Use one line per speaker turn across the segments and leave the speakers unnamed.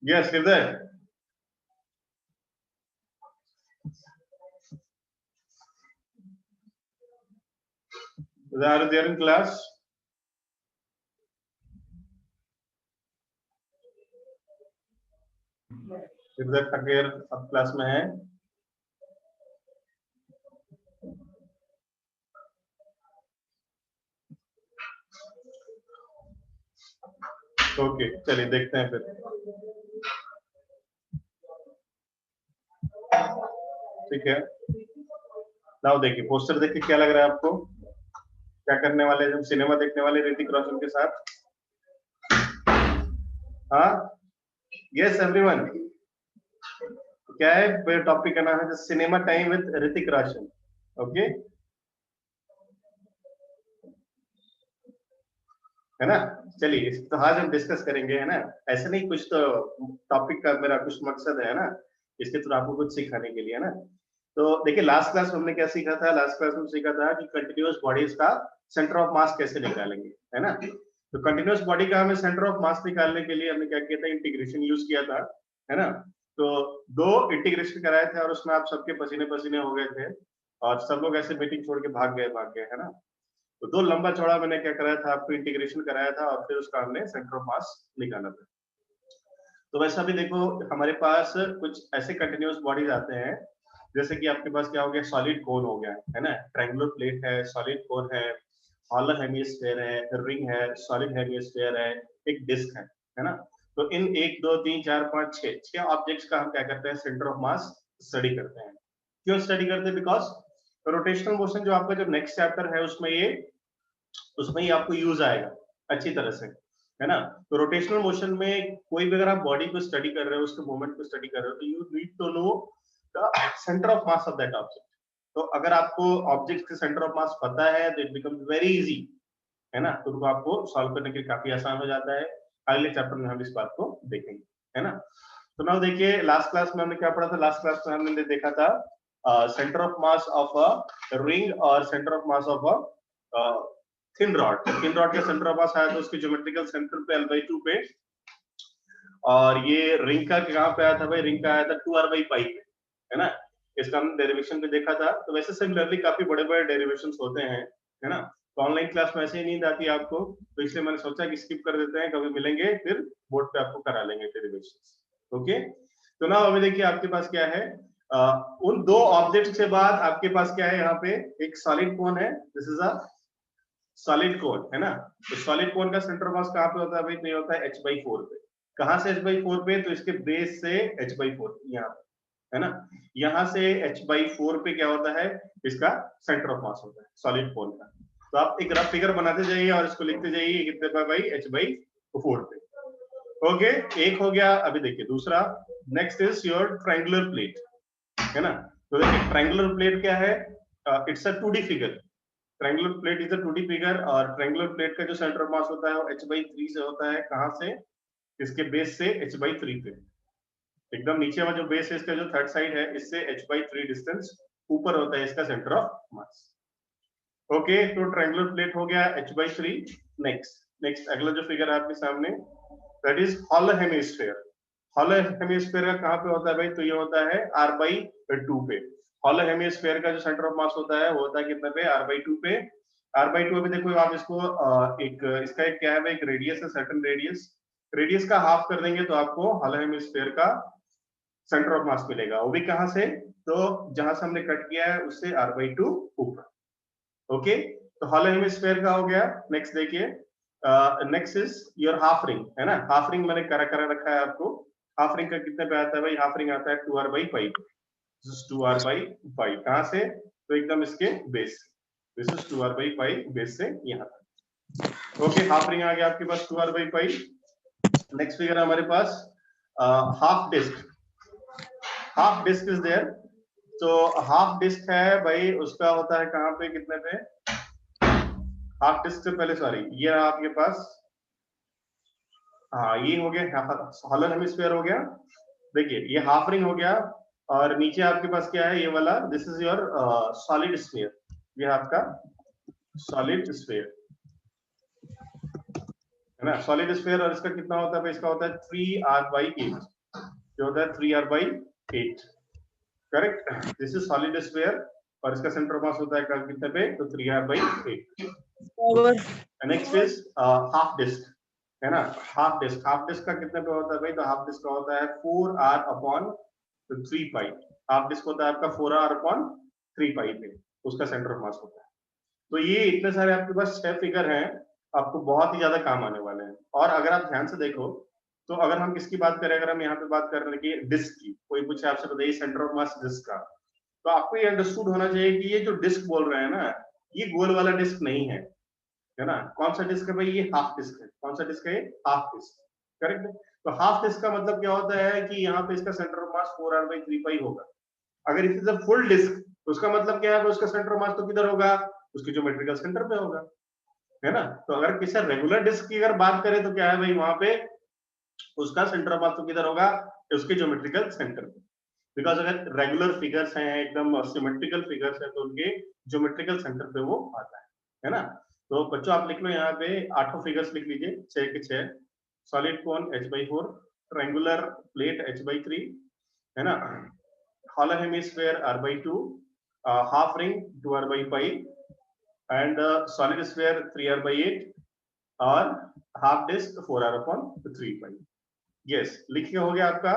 Yes, Hriday. Are you there in class? Hriday Thakur अब class में है? Okay, चलिए देखते हैं फिर। ठीक है, नाउ देखिए पोस्टर देख के क्या लग रहा है आपको? क्या करने वाले जब सिनेमा देखने वाले ऋतिक रोशन के साथ? हाँ, यस एवरीवन, क्या है टॉपिक का नाम है cinema time with Hrithik Roshan. Okay, है ना? चलिए तो आज हम डिस्कस करेंगे, है ना? ऐसे नहीं, कुछ तो टॉपिक का मेरा कुछ मकसद है ना, इसके थ्रू आपको कुछ सिखाने के लिए, है ना? तो देखिए लास्ट क्लास में हमने क्या सीखा था? लास्ट क्लास में सीखा था कि कंटिन्यूअस बॉडीज का सेंटर ऑफ मास कैसे निकालेंगे, है ना? तो कंटिन्यूअस बॉडी का हमें सेंटर ऑफ मास निकालने के लिए हमने क्या किया था? इंटीग्रेशन यूज किया था, है ना? तो 2 इंटीग्रेशन कराए थे और उसमें आप सबके पसीने पसीने हो गए थे और सब लोग ऐसे मीटिंग छोड़ के भाग गए, है ना? तो 2 लंबा चौड़ा मैंने क्या कराया था? आपको इंटीग्रेशन कराया था और फिर उसका हमने सेंटर ऑफ मास निकाला था। तो वैसा भी देखो हमारे पास कुछ ऐसे कंटिन्यूअस बॉडीज आते हैं, जैसे कि आपके पास क्या हो गया? सॉलिड कोन हो गया, है ना? ट्रायंगुलर प्लेट है, सॉलिड कोन है, हॉलो हेमिस्फीयर है, रिंग है, सॉलिड हेमिस्फीयर है, एक डिस्क है ना? तो इन 1 2 3 4 5 6 ऑब्जेक्ट्स का हम क्या करते हैं? सेंटर ऑफ मास स्टडी करते हैं। क्यों स्टडी करते हैं? बिकॉज रोटेशनल मोशन जो आपका जो नेक्स्ट चैप्टर है उसमें ही आपको यूज आएगा अच्छी तरह से, है ना? तो रोटेशनल मोशन में कोई भी अगर आप बॉडी को स्टडी कर रहे हो, उसके मूवमेंट को स्टडी कर रहे हो, तो you need to know the centre of mass of that object. तो अगर आपको ऑब्जेक्ट के सेंटर ऑफ मास पता है तो इट बिकम्स वेरी इजी, है ना? तो उनको आपको सॉल्व करने के लिए काफी आसान हो जाता है। अगले चैप्टर में हम इस बात को देखेंगे, है ना? तो नाउ देखिए लास्ट क्लास में हमने क्या पढ़ा था? लास्ट क्लास में हमने देखा था centre of mass of a ring और centre of mass of a thin rod का सेंटर ऑफ मास आया था उसके ज्योमेट्रिकल सेंटर पे L/2 पे, और ये रिंग का कहां पे आया था भाई? रिंग का आया था 2R/π पे, है ना? इसका हमने डेरिवेशन पे देखा था। तो वैसे सिमिलरली काफी बड़े-बड़े डेरिवेशंस होते हैं, है ना? तो ऑनलाइन क्लास में ऐसे ही नींद आती है आपको, तो इसलिए मैंने सोचा कि स्किप कर देते हैं, कभी मिलेंगे फिर बोर्ड पे आपको करा लेंगे डेरिवेशंस। ओके, तो ना अभी देखिए आपके पास क्या है? उन 2 ऑब्जेक्ट्स के बाद आपके पास क्या है? यहाँ पे एक सॉलिड कोन है, दिस इज अ सॉलिड कोन, है ना? तो सॉलिड कोन का सेंटर मास कहाँ पे होता है भाई? तो ये होता है h/4 पे। कहां से h/4 पे? तो इसके बेस से h/4 यहाँ पे, है ना? यहाँ से h/4 पे क्या होता है? इसका सेंटर ऑफ मास होता है सॉलिड कोन का। तो आप एक रफ फिगर बनाते जाइए और इसको लिखते जाइए कितने पे भाई? h/4 पे। ओके, एक हो गया। अभी देखिए दूसरा, next is your triangular plate, है ना? तो देखिए ट्रायंगुलर प्लेट क्या है? It's a 2D figure. Triangular plate is a 2D figure और ट्रायंगुलर प्लेट का जो सेंटर ऑफ मास होता है वो h/3 से होता है। कहां से? इसके बेस से h/3 पे। एकदम नीचे वाला जो बेस है इसका जो थर्ड साइड है, इससे h/3 डिस्टेंस ऊपर होता है इसका सेंटर ऑफ मास। ओके, तो ट्रायंगुलर प्लेट हो गया h/3। नेक्स्ट अगला जो फिगर है आपके सामने, that is hollow hemisphere. Hollow hemisphere का कहां पे होता है भाई? तो ये होता है R/2 पे। हॉलो हेमिस्फीयर का जो सेंटर ऑफ मास होता है वो होता है कितने पे? R/2 पे। R/2 पे देखो आप इसको एक इसका एक क्या है भाई? एक रेडियस है, सर्टेन रेडियस का हाफ कर देंगे तो आपको हॉलो हेमिस्फीयर का सेंटर ऑफ मास मिलेगा। वो भी कहां से? तो जहां से हमने कट किया है उससे R/2 ऊपर। ओके, तो हॉलो हेमिस्फीयर का हो गया। नेक्स्ट देखिए, next is your half ring, है ना? हाफ रिंग मैंने करा रखा है आपको। हाफ रिंग का कितने पे आता है भाई? हाफ रिंग आता है 2R/5। This is 2R/5। कहां से? तो एकदम इसके base. This is 2R/5 base से यहाँ तक। ओके, हाफ रिंग आ गया आपके पास 2R/5। नेक्स्ट फिगर हमारे पास half disc. Half disc is there. तो हाफ डिस्क है भाई, उसका होता है कहां पे? कितने पे? हाफ डिस्क से पहले सॉरी, ये रहा आपके पास, हाँ ये हो गया हॉलो हेमिस्फीयर हो गया। देखिए ये हाफ रिंग हो गया और नीचे आपके पास क्या है? ये वाला, this is your solid sphere. ये आपका सॉलिड स्फीयर। है ना। सॉलिड स्फीयर और इसका कितना होता है, इसका होता है 3r/8, जो होता है 3r/8, correct. This is solid sphere और इसका सेंटर मास होता है कितने पे, तो 3r/8। Next is half disc, है ना। हाफ डिस्क, हाफ डिस्क का कितने पे होता है भाई, तो हाफ डिस्क का होता है 4r/3π। हाफ डिस्क होता है आपका 4r/3π पे, उसका सेंटर ऑफ मास होता है। तो ये इतने सारे आपके पास 6 फिगर हैं, आपको बहुत ही ज्यादा काम आने वाले हैं। और अगर आप ध्यान से देखो, तो अगर हम किसकी बात करें, अगर हम यहाँ पे बात कर रहे हैं कि डिस्क की, कोई पूछे आपसे बताइए सेंटर ऑफ मास डिस्क का, तो आपको ये अंडरस्टूड होना चाहिए कि ये जो डिस्क बोल रहे हैं ना, ये गोल वाला डिस्क नहीं है ना। कौन सा डिस्क है भाई, ये हाफ डिस्क है। कौन सा डिस्क है, हाफ डिस्क, करेक्ट। तो हाफ डिस्क का मतलब क्या होता है कि यहाँ पे इसका सेंटर ऑफ मास 4r/3π होगा। अगर it is a full disc, तो उसका मतलब क्या है, उसका सेंटर ऑफ मास तो किधर होगा, उसके ज्योमेट्रिकल सेंटर पे होगा, है ना। तो अगर किसी रेगुलर डिस्क की अगर बात करें, तो क्या है भाई, वहां पे उसका सेंटर ऑफ मास तो किधर होगा, उसके ज्योमेट्रिकल सेंटर पे। बिकॉज अगर रेगुलर फिगर्स हैं, एकदम सिमेट्रिकल फिगर्स हैं, तो उनके ज्योमेट्रिकल सेंटर पे वो आता है ना। तो बच्चों आप लिख लो यहाँ पे 8 फिगर्स लिख लीजिए, 6 के 6। सॉलिड कोन h/4, ट्रायंगुलर प्लेट h/3, है ना। hollow hemisphere r/2, half ring 2r/5, and solid sphere 3r/8, और हाफ डिस्क 4r/3π। यस, लिखिए, हो गया आपका।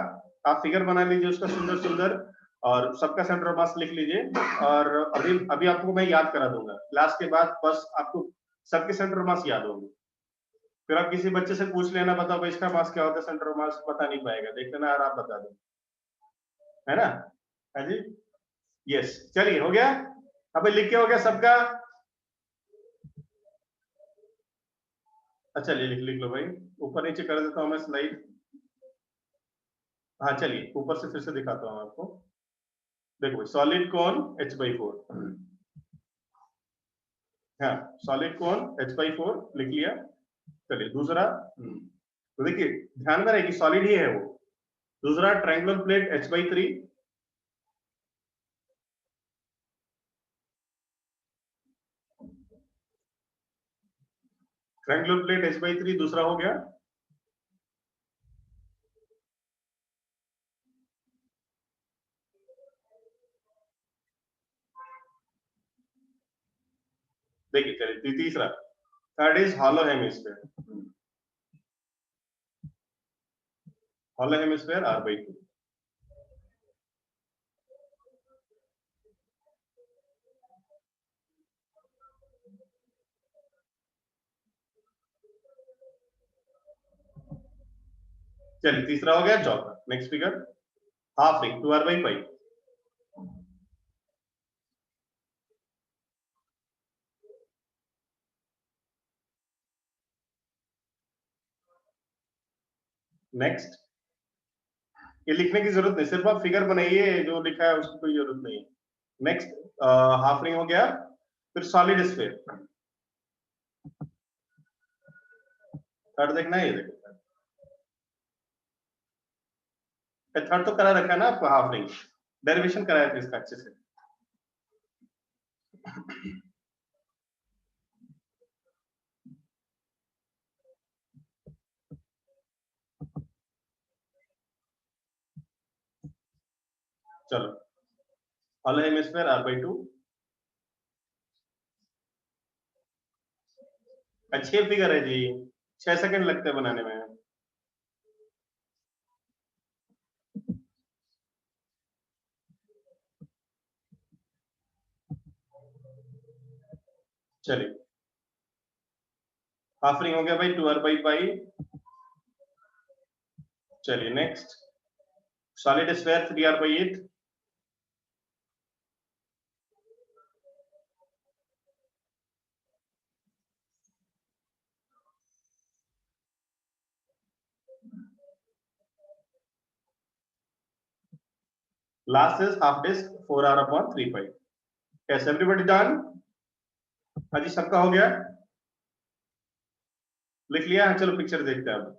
आप फिगर बना लीजिए उसका सुंदर सुंदर, और सबका सेंटर ऑफ मास लिख लीजिए। और अभी अभी आपको मैं याद करा दूंगा क्लास के बाद, बस आपको सबके सेंटर ऑफ मास याद होंगे। फिर आप किसी बच्चे से पूछ लेना, बताओ भाई इसका मास क्या होता है, सेंटर ऑफ मास बता नहीं पाएगा, देख लेना और आप बता दो, है ना। हाँ जी, यस, चलिए हो गया। अभी लिख के हो गया सबका। अच्छा, लिख लिख लो भाई, ऊपर नीचे कर देता हूँ मैं स्लाइड। हाँ चलिए, ऊपर से फिर से दिखाता हूँ आपको। देखो, सॉलिड कोन h/4, हाँ, सॉलिड कोन h/4 लिख लिया। चलिए दूसरा, तो देखिए ध्यान में रहे कि सॉलिड ही है वो। दूसरा, triangular plate h/3, triangular plate h/3 दूसरा हो गया। देखिए चलिए तीसरा, third is hollow hemisphere, hollow hemisphere r/2। चलिए तीसरा हो गया। चौथा, next figure, half ring 2r/5। Next, ये लिखने की जरूरत नहीं, सिर्फ आप फिगर बनाइए, जो लिखा है उसकी कोई जरूरत नहीं। नेक्स्ट, हाफ रिंग हो गया। फिर सॉलिड स्फीयर, थर्ड देखना है, ये देखो थर्ड तो करा रखा है ना आपको, हाफ रिंग डेरिवेशन कराया था इसका अच्छे से। चलो, हॉलो हेमिस्फीयर r/2, अच्छे फिगर है जी, 6 सेकंड लगते हैं बनाने में। चलिए, हाफ रिंग हो गया भाई 2r/5। चलिए next, solid sphere 3r/8। Last is half disc 4r/3π। कैसे, एवरीबॉडी डन? हाँ जी, सबका हो गया, लिख लिया। चलो पिक्चर देखते हैं अब।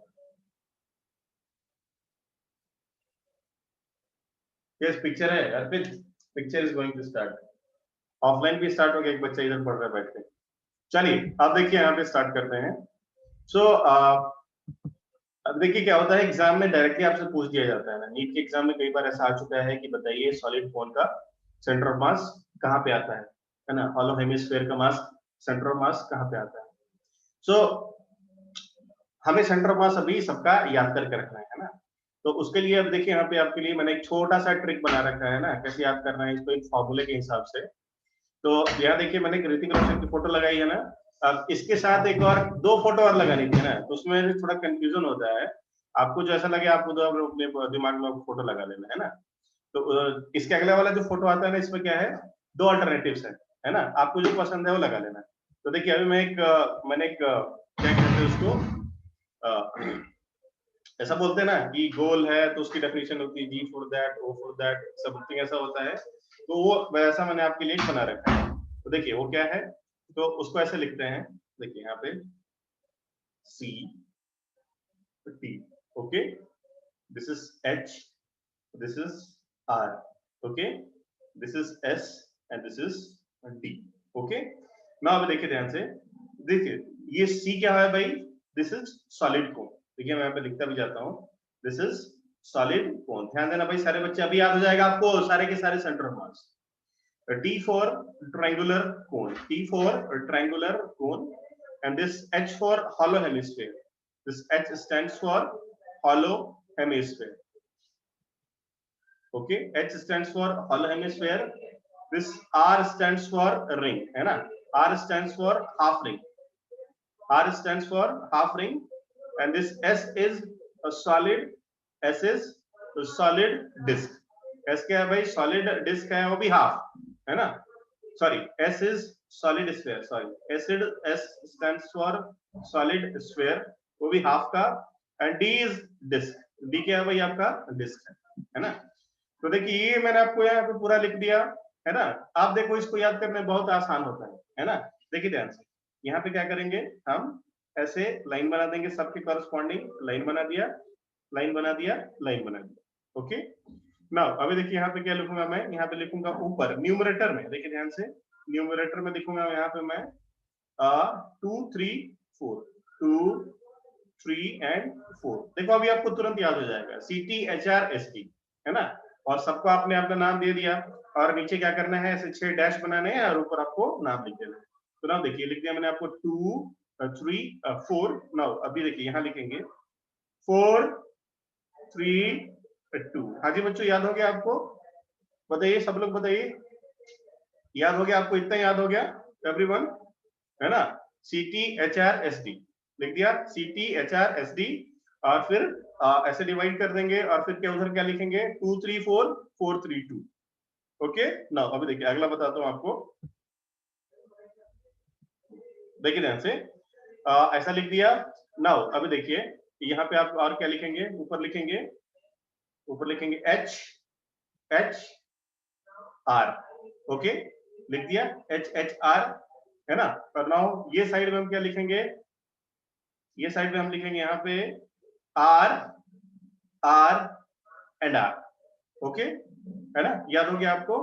यस, पिक्चर है Arpit, picture is going to start. Offline भी स्टार्ट हो गया, एक बच्चा इधर पढ़ रहा है बैठ के। चलिए आप देखिए, यहाँ पे स्टार्ट करते हैं। सो अब देखिए क्या होता है एग्जाम में डायरेक्टली आपसे पूछ दिया जाता है ना, नीट के एग्जाम में कई बार ऐसा आ चुका है कि बताइए सॉलिड कोन का सेंटर ऑफ मास कहाँ पे आता है ना, हॉलो हेमिस्फीयर का मास सेंटर ऑफ मास कहाँ पे आता है। सो हमें सेंटर ऑफ मास अभी सबका याद करके रखना है ना, तो उसके लिए अब देखिए यहाँ पे आपके लिए मैंने एक छोटा सा ट्रिक बना रखा है ना, कैसे याद करना है इसको एक फॉर्मूले के हिसाब से। तो यहाँ देखिए मैंने ऋतिक रोशन की फोटो लगाई है ना, अब इसके साथ एक और 2 फोटो और लगानी थी ना, तो उसमें थोड़ा कंफ्यूजन होता है। आपको जो ऐसा लगे आपको तो अपने दिमाग में फोटो लगा लेना है ना। तो इसके अगला वाला जो फोटो आता है ना, इसमें क्या है 2 अल्टरनेटिव्स है ना, आपको जो पसंद है वो लगा लेना। तो देखिए अभी मैंने एक क्या कहते हैं उसको ऐसा बोलते हैं ना कि गोल है तो उसकी डेफिनेशन होती है G for that, O for that, something ऐसा होता है। तो वो वैसा मैंने आपके लिए बना रखा है। तो देखिए वो क्या है, तो उसको ऐसे लिखते हैं, देखिए यहाँ पे C T, okay, this is H, this is R, okay, this is S and this is D, okay. ना अब देखिए ध्यान से, देखिए ये सी क्या है भाई, दिस इज सॉलिड कोन। देखिए मैं यहाँ पे लिखता भी जाता हूँ, दिस इज सॉलिड कोन। ध्यान देना भाई सारे बच्चे, अभी याद हो जाएगा आपको सारे के सारे centre of mass. T for triangular cone, T for triangular cone, and this H for hollow hemisphere. This H stands for hollow hemisphere. Okay, H stands for hollow hemisphere. This R stands for ring, है ना? R stands for half ring. R stands for half ring, and this S is a solid. S is a solid disk. S क्या है भाई? Solid disk है, वो भी half, है ना? Sorry, S is solid sphere. Sorry, S stands for solid sphere, वो भी half का, and D is disk. D क्या है भाई? आपका disk है ना? तो देखिए ये मैंने आपको यहाँ पे पूरा लिख दिया है ना। आप देखो इसको याद करने बहुत आसान होता है ना। देखिए ध्यान से, यहाँ पे क्या करेंगे हम, ऐसे लाइन बना देंगे, सबके कॉरस्पॉन्डिंग लाइन बना दिया, लाइन बना दिया, लाइन बना दिया, ओके। नाउ अभी देखिए यहाँ पे क्या लिखूंगा मैं, यहाँ पे लिखूंगा ऊपर न्यूमरेटर में, देखिए ध्यान से, न्यूमरेटर में लिखूंगा यहाँ पे मैं 2 3 4, 2 3 एंड 4। देखो अभी आपको तुरंत याद हो जाएगा, CTHRST है ना, और सबको आपने अपना नाम दे दिया, और नीचे क्या करना है, ऐसे 6 डैश बनाने हैं और ऊपर आपको नाम लिख देना है। तो नाम देखिए लिख दिया मैंने आपको 2 3 4। नाउ अभी देखिए यहाँ लिखेंगे 4 3 2। हाँ जी बच्चों, याद हो गया आपको? बताइए सब लोग, बताइए याद हो गया आपको? इतना याद हो गया एवरीवन, है ना? CTHRSD लिख दिया, CTHRSD, और फिर ऐसे डिवाइड कर देंगे, और फिर क्या उधर क्या लिखेंगे, 2 3 4 4 3 2, ओके। नाउ अभी देखिए अगला बताता हूं आपको, देखिए ध्यान से, ऐसा लिख दिया। नाउ अभी देखिए यहाँ पे आप और क्या लिखेंगे, ऊपर लिखेंगे, ऊपर लिखेंगे H H R, ओके, लिख दिया H H R, है ना। और नाउ ये साइड में हम क्या लिखेंगे, ये साइड में हम लिखेंगे यहाँ पे R R and R, okay, है ना, याद हो गया आपको?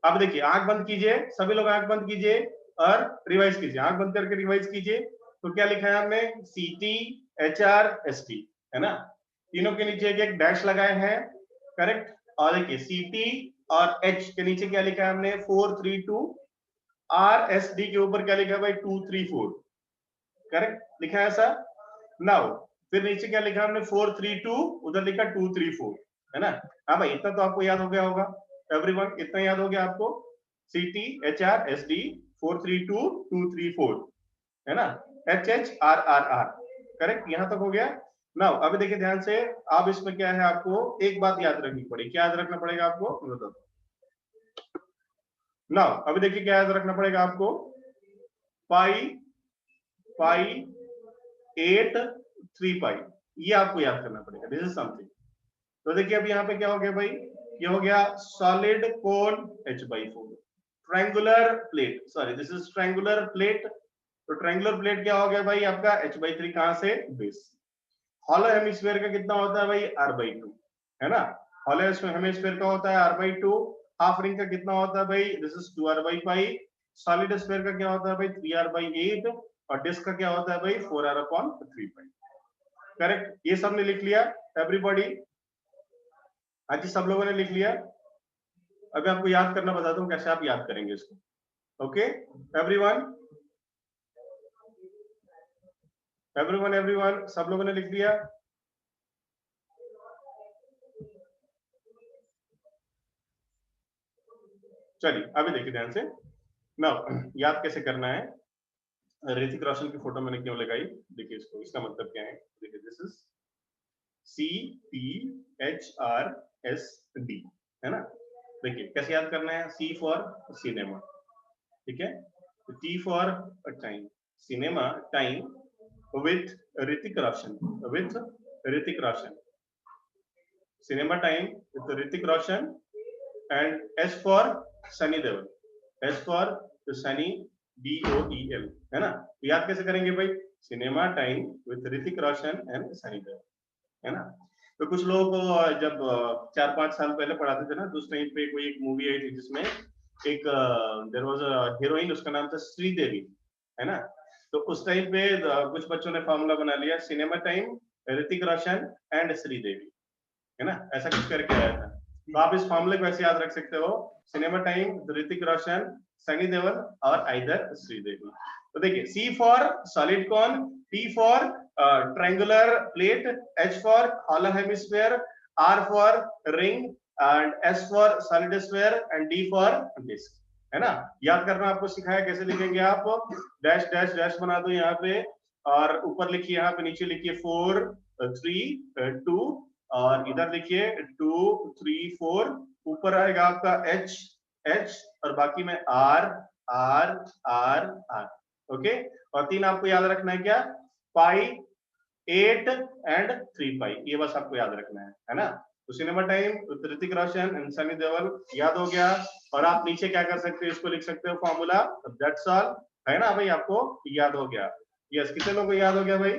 अब देखिए आंख बंद कीजिए, सभी लोग आंख बंद कीजिए और रिवाइज कीजिए, आंख बंद करके रिवाइज कीजिए। तो क्या लिखा है हमने, CTHRST, है ना, तीनों के नीचे एक डैश लगाए हैं, करेक्ट। और देखिए CT और H के नीचे क्या लिखा है हमने, 4 3 2, RSD के ऊपर क्या लिखा है भाई, 2 3 4, करेक्ट लिखा है ऐसा। नाउ फिर नीचे क्या लिखा हमने, 4 3 2, उधर लिखा 2 3 4, है ना। हाँ भाई इतना तो आपको याद हो गया होगा एवरीवन, इतना याद हो गया आपको, CTHRSD 4 3 2 2 3 4, है ना, HHRRR, करेक्ट, यहां तक हो गया। नाउ अभी देखिए ध्यान से, अब इसमें क्या है, आपको एक बात याद रखनी पड़ेगी। क्या याद रखना पड़ेगा आपको, बताओ। नाउ अभी देखिए क्या याद रखना पड़ेगा आपको, पाई पाई 8 3 पाई, ये आपको याद करना पड़ेगा, दिस इज समथिंग। तो देखिए अब यहाँ पे क्या हो गया भाई, ये हो गया solid cone H/4, triangular plate, sorry this is triangular plate. तो ट्रायंगुलर प्लेट क्या हो गया भाई आपका, H/3, कहां से, बेस। हॉलो हेमिस्फीयर का कितना होता है भाई, R/2, है ना, हॉलो हेमिस्फीयर का होता है R/2। हाफ रिंग का कितना होता है भाई, this is 2R/π। Solid sphere का क्या होता है भाई 3r/8 और डिस्क का क्या होता है भाई 4r/3π। करेक्ट, ये सबने लिख लिया एवरीबॉडी? हाँ जी, सब लोगों ने लिख लिया। अभी आपको याद करना बताता हूँ कैसे आप याद करेंगे इसको। ओके एवरीवन, एवरीवन सब लोगों ने लिख लिया? चलिए अभी देखिए ध्यान से। नाउ याद कैसे करना है। ऋतिक रोशन की फोटो मैंने क्यों लगाई, देखिए इसको, इसका मतलब क्या है। देखिए दिस इज CPHRSD, है ना। देखिए कैसे याद करना है। C फॉर सिनेमा, ठीक है। T for time, cinema time with Hrithik Roshan, with Hrithik Roshan, cinema time with Hrithik Roshan. And S for Sunny Deol, S for Sunny, DOEL, है ना। तो याद कैसे करेंगे भाई, cinema time with Hrithik Roshan and Sunny Deol, है ना। तो कुछ लोगों को जब 4-5 साल पहले पढ़ाते थे ना, तो उस टाइम पे कोई एक मूवी आई थी जिसमें एक देयर वाज अ हीरोइन, उसका नाम था श्रीदेवी, है ना। तो उस टाइम पे कुछ बच्चों ने फॉर्मूला बना लिया, cinema time Hrithik Roshan and Sridevi, है ना, ऐसा कुछ करके आया था। तो आप इस फॉर्मूले को ऐसे याद रख सकते हो, सिनेमा टाइम ऋतिक रोशन, सनी देओल और आइदर श्रीदेवी। तो देखिए C for solid cone, T for triangular plate, H for hollow hemisphere, R for ring and S for solid sphere and D for disc, है ना। याद करना आपको सिखाया कैसे लिखेंगे आप, डैश डैश डैश बना दो यहाँ पे और ऊपर लिखिए, यहाँ पे नीचे लिखिए 4 3 2 और इधर लिखिए 2 3 4, ऊपर आएगा आपका H H और बाकी में R R R R, okay. और 3 आपको याद रखना है क्या, पाई 8 एंड 3π, ये बस आपको याद रखना है ना। तो cinema time Hrithik Roshan and Sunny Deol याद हो गया। और आप नीचे क्या कर सकते हो, इसको लिख सकते हो फॉर्मूला, दैट्स ऑल, है ना भाई, आपको याद हो गया। यस, कितने लोगों को याद हो गया भाई?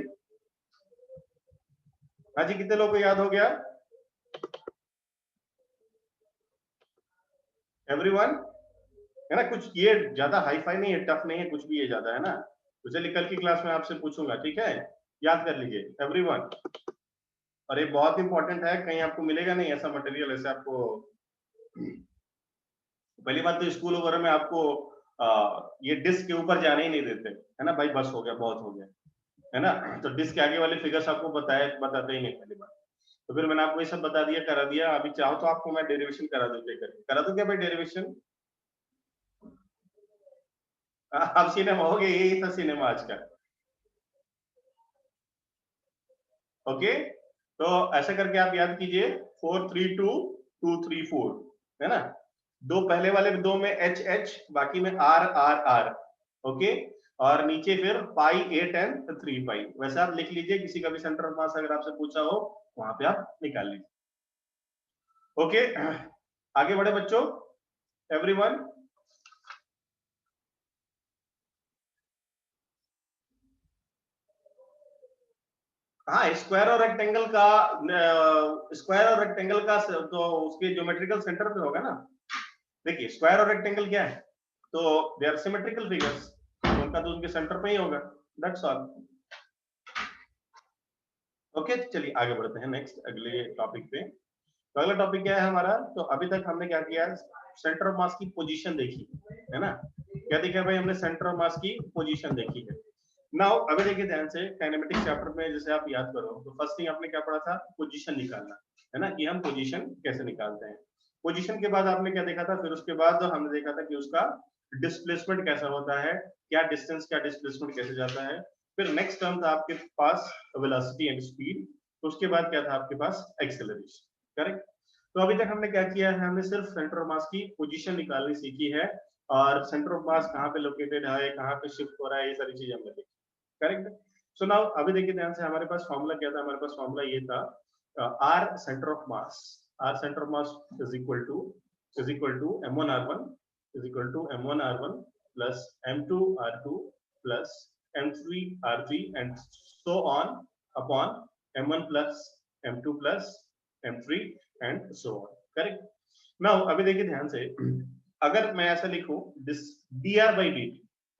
हाँ जी, कितने लोगों को याद हो गया? एवरीवन, है ना। कुछ ये ज्यादा हाई फाई नहीं है, टफ नहीं है कुछ भी, ये ज्यादा है ना। तो चलिए कल की क्लास में आपसे पूछूंगा, ठीक है। याद कर लीजिए एवरीवन। और ये बहुत इंपॉर्टेंट है, कहीं आपको मिलेगा नहीं ऐसा मटेरियल, ऐसे आपको। पहली बात तो स्कूल वगैरह में आपको ये डिस्क के ऊपर जाने ही नहीं देते, है ना भाई, बस हो गया, बहुत हो गया, है ना। तो डिस्क के आगे वाले फिगर्स आपको बताते ही नहीं पहली बात। तो फिर मैंने आपको ये सब बता दिया, करा दिया। अभी चाहो तो आपको मैं डेरिवेशन करा दूं, करा दूं क्या भाई डेरिवेशन? अब सिनेमा हो गया, यही था सिनेमा आज का। ओके, तो ऐसा करके आप याद कीजिए 4 3 2 2 3 4, है ना। दो पहले वाले दो में H H, बाकी में R R R, ओके। और नीचे फिर पाई 8 एंड 3π, वैसे आप लिख लीजिए, किसी का भी सेंटर ऑफ मास अगर आपसे पूछा हो वहां पे आप निकाल लीजिए। ओके, आगे बढ़े बच्चों, एवरीवन। हाँ, स्क्वायर और रेक्टेंगल का, स्क्वायर और रेक्टेंगल का तो उसके ज्योमेट्रिकल सेंटर पे होगा ना। देखिए स्क्वायर और रेक्टेंगल क्या है, तो दे आर सिमेट्रिकल फिगर्स, उनका तो उनके सेंटर पे ही होगा, दैट्स ऑल। ओके, चलिए आगे बढ़ते हैं नेक्स्ट अगले टॉपिक पे। तो अगला टॉपिक क्या है हमारा, तो अभी तक हमने क्या किया, सेंटर ऑफ मास की पोजीशन देखी, है ना। क्या देखा भाई हमने, सेंटर ऑफ मास की पोजीशन देखी है। नाउ अभी देखिए ध्यान से, काइनेमेटिक्स चैप्टर में जैसे आप याद करो तो फर्स्ट थिंग आपने क्या पढ़ा था, पोजीशन निकालना, है ना, कि हम पोजीशन कैसे निकालते हैं। पोजीशन के बाद आपने क्या देखा था, फिर उसके बाद हमने देखा था कि उसका डिस्प्लेसमेंट कैसा होता है, क्या डिस्टेंस, क्या डिस्प्लेसमेंट कैसे जाता है। फिर नेक्स्ट टर्म था आपके पास वेलोसिटी एंड स्पीड, तो उसके बाद क्या था आपके पास, एक्सेलरेशन, करेक्ट। तो अभी तक हमने क्या किया है, हमने सिर्फ सेंटर ऑफ मास की पोजीशन निकालनी सीखी है, और सेंटर ऑफ मास कहाँ पे लोकेटेड है, कहाँ पे शिफ्ट हो रहा है, ये सारी चीजें हमने देखी, करेक्ट। सो नाउ अभी देखिए ध्यान से, हमारे पास फॉर्मूला क्या था, हमारे पास फॉर्मूला ये था, R centre of mass, R centre of mass is equal to m1 r1 is equal to m1 r1 plus m2 r2 plus m3 r3 and so on upon m1 plus m2 plus m3 and so on, correct. Now अभी देखिए ध्यान से, अगर मैं ऐसा लिखूं this dr by dt,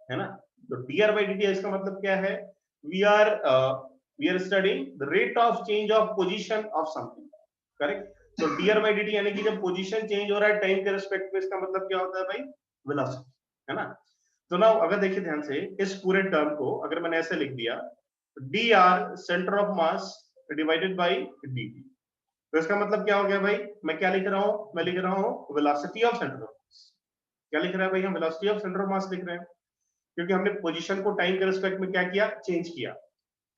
है ना, तो dr by dt इसका मतलब क्या है, we are studying the rate of change of position of something, correct. तो dr by dt यानी कि जब पोजीशन चेंज हो रहा है टाइम के रिस्पेक्ट में, इसका मतलब क्या होता है भाई, वेलोसिटी, है ना। तो नाउ अगर देखिए ध्यान से इस पूरे टर्म को अगर मैंने ऐसे लिख दिया, dr centre of mass divided by dt, तो इसका मतलब क्या हो गया भाई, मैं क्या लिख रहा हूं, मैं लिख रहा हूं velocity of centre of mass. क्या लिख रहा है भाई, हम वेलोसिटी ऑफ सेंटर ऑफ मास लिख रहे हैं, क्योंकि हमने पोजीशन को टाइम के रिस्पेक्ट में क्या किया, चेंज किया,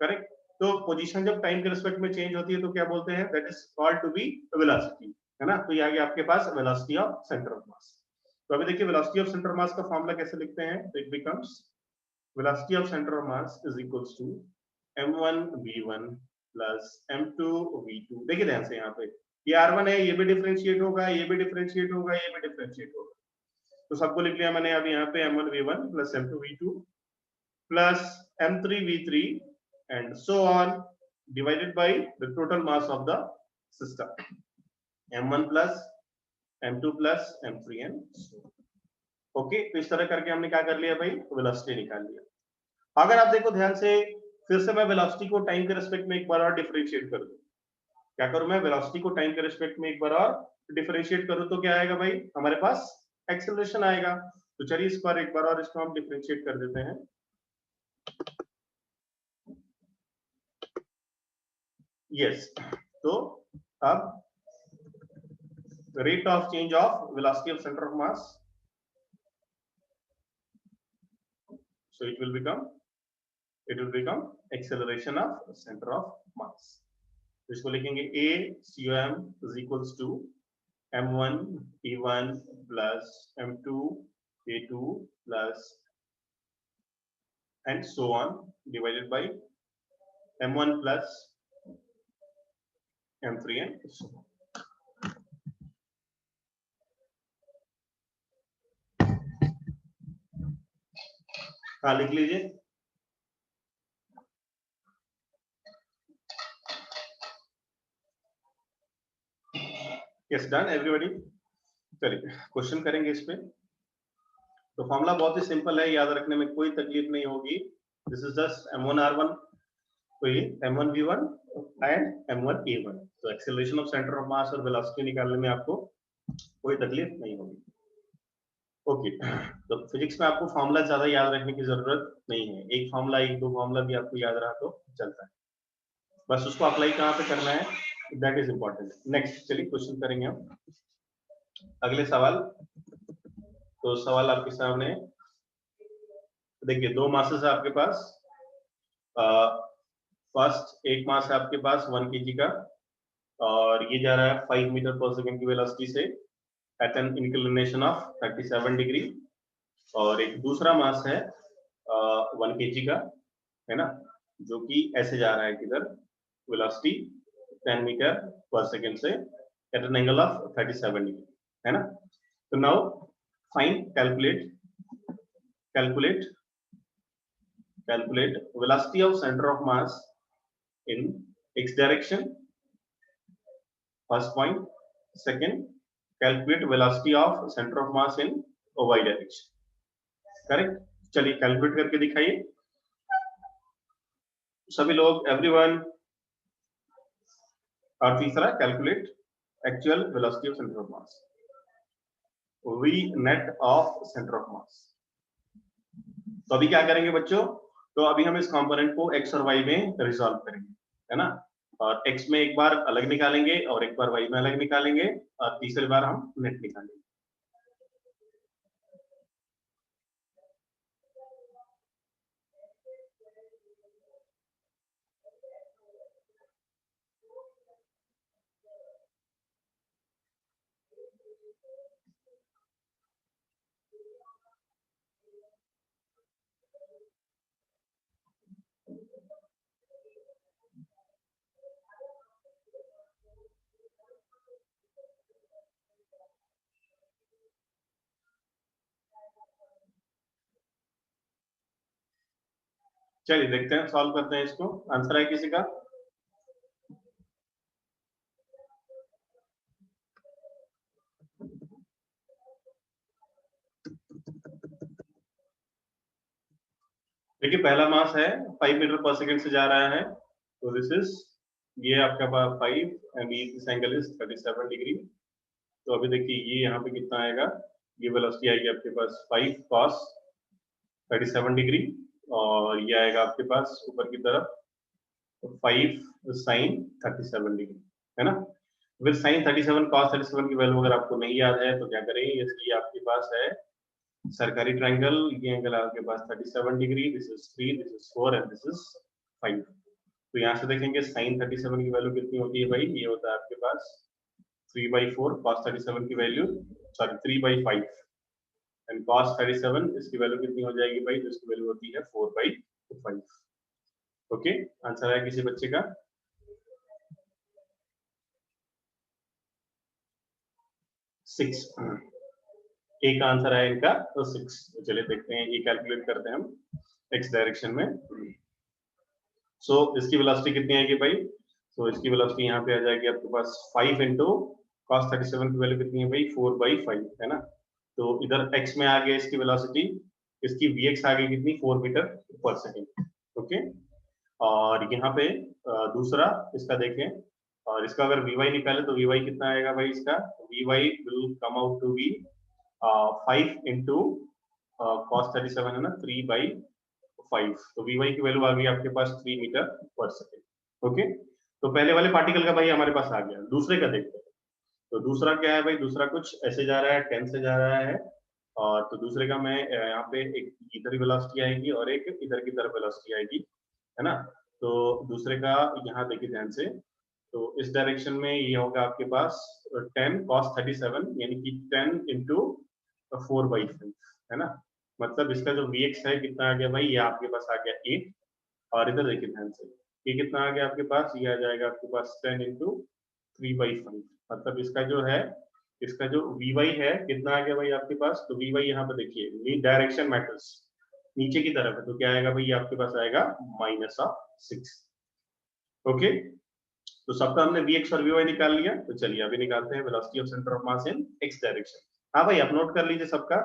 करेक्ट। तो पोजीशन जब टाइम के रिस्पेक्ट में चेंज होती है तो क्या बोलते हैं, that is called to be velocity, है ना। तो ये आ गया आपके पास velocity of centre of mass. तो अभी देखिए velocity of centre of mass का फॉर्मूला कैसे लिखते हैं, तो it becomes velocity of centre of mass is equals to m1 v1 plus m2 v2। देखिए ध्यान से यहाँ पे ये r1 है, ये भी डिफरेंशिएट होगा, ये भी डिफरेंशिएट होगा, ये भी डिफरेंशिएट होगा, तो सबको लिख लिया मैंने अब यहाँ पे m1 v1 plus m2 v2 plus m3 v3 and so on divided by the total mass of the system m1 plus m2 plus m3 and so on। Okay, तो इस तरह करके हमने क्या कर लिया भाई, वेलोसिटी निकाल लिया। अगर आप देखो ध्यान से, फिर से मैं वेलोसिटी को टाइम के रिस्पेक्ट में एक बार और डिफरेंशिएट कर दूं, क्या करूं मैं, वेलोसिटी को टाइम के रिस्पेक्ट में एक बार और डिफरेंशिएट करूं तो क्या आएगा भाई, हमारे पास एक्सेलरेशन आएगा। तो चलिए इस बार एक बार और इसको हम डिफरेंशिएट कर देते हैं। यस, तो अब rate of change of velocity of center of mass, so it will become acceleration of center of mass। तो इसको लिखेंगे a com is equals to m1 p1 plus m2 a2 plus and so on divided by m1 plus m3 and so on। हाँ लिख लीजिए। Yes done everybody. चलिए question करेंगे इस पे। तो फॉर्मूला बहुत ही सिंपल है, याद रखने में कोई तकलीफ नहीं होगी। This is just m1 r1, तो ये m1 v1 and m1 a1। तो एक्सेलरेशन ऑफ सेंटर ऑफ मास और वेलोसिटी निकालने में आपको कोई तकलीफ नहीं होगी। ओके, तो फिजिक्स में आपको फॉर्मूला ज्यादा याद रखने की जरूरत नहीं है, एक फॉर्मूला एक दो फॉर्मूला भी आपको याद रहा तो चलता है, बस उसको अप्लाई कहाँ पे करना है, दैट इज इंपॉर्टेंट। नेक्स्ट चलिए क्वेश्चन करेंगे हम अगले सवाल। तो सवाल आपके सामने देखिए, दो मासेस है आपके पास। फर्स्ट एक मास है आपके पास 1 kg का, और ये जा रहा है 5 मीटर पर सेकंड की वेलोसिटी से at an inclination of 37 degree. और एक दूसरा मास है 1 kg का, है ना, जो कि ऐसे जा रहा है किधर, वेलोसिटी 10 मीटर पर सेकंड से at an angle of 37 degree, है ना। तो now find calculate velocity of center of mass in x direction, first point। second, calculate velocity of center of mass in y direction, correct. चलिए calculate करके दिखाइए सभी लोग, everyone. और तीसरा calculate actual velocity of centre of mass, V net of centre of mass. तो अभी क्या करेंगे बच्चों, तो अभी हम इस कंपोनेंट को x और y में रिजॉल्व करेंगे, है ना। और x में एक बार अलग निकालेंगे और एक बार y में अलग निकालेंगे, और तीसरी बार हम नेट निकालेंगे। चलिए देखते हैं, सॉल्व करते हैं इसको। आंसर है किसी का? देखिए पहला मास है 5 मीटर पर सेकंड से जा रहा है, तो दिस इज, ये आपका पास 5 and this angle is 37 degree. तो अभी देखिए ये यहाँ पे कितना आएगा, ये वेलोसिटी आएगी आपके पास 5 cos 37 डिग्री, और ये आएगा आपके पास ऊपर की तरफ 5 sin 37 डिग्री, है ना। फिर sin 37 cos 37 की वैल्यू अगर आपको नहीं याद है तो क्या करें, इसकी आपके पास है सरकारी ट्रायंगल, ये एंगल आपके पास 37 degree, this is 3, this is 4 and this is 5। तो यहाँ से देखेंगे sin 37 की वैल्यू कितनी होती है भाई, ये होता है आपके पास 3/4 cos 37 की वैल्यू, सॉरी 3/5 एंड cos 37 इसकी वैल्यू कितनी हो जाएगी भाई, तो इसकी वैल्यू होती है 4/5। ओके, आंसर है किसी बच्चे का 6, एक आंसर है इनका तो 6। तो चलिए देखते हैं, ये कैलकुलेट करते हैं हम x डायरेक्शन में। सो इसकी वेलोसिटी कितनी आएगी भाई, तो इसकी वेलोसिटी यहाँ पे आ जाएगी आपके पास 5 इंटू cos 37 की वैल्यू कितनी है भाई 4/5, है ना। तो इधर x में आ गया इसकी वेलोसिटी, इसकी vx आ गई कितनी 4 मीटर पर सेकेंड। ओके, और यहाँ पे दूसरा इसका देखें, और इसका अगर vy निकाले तो vy कितना आएगा भाई, इसका vy will come out to be 5 into cos 37 है ना 3/5। तो vy की वैल्यू आ गई आपके पास 3 मीटर पर सेकेंड। ओके, तो पहले वाले पार्टिकल का भाई हमारे पास आ गया, दूसरे का देखते हैं। तो दूसरा क्या है भाई, दूसरा कुछ ऐसे जा रहा है 10 से जा रहा है, और तो दूसरे का मैं यहाँ पे एक इधर वेलोसिटी आएगी और एक इधर की तरफ वेलोसिटी आएगी, है ना। तो दूसरे का यहाँ देखिए ध्यान से, तो इस डायरेक्शन में ये होगा आपके पास 10 cos 37 यानी कि 10 इंटू 4/5, है ना। मतलब इसका जो vx है कितना आ गया भाई, ये आपके पास आ गया 8, और इधर देखिए ध्यान से, ये कितना आ गया आपके पास, ये आ जाएगा आपके पास 10 इंटू 3/5। मतलब इसका जो है, इसका जो vy है कितना आ गया भाई आपके पास, तो vy यहाँ पे देखिए डायरेक्शन मैटर्स, नीचे की तरफ है, तो क्या आएगा भाई, ये आपके पास आएगा -6। ओके, तो सबका हमने vx और vy निकाल लिया, तो चलिए अभी निकालते हैं velocity of centre of mass in x direction. हाँ भाई आप नोट कर लीजिए सबका।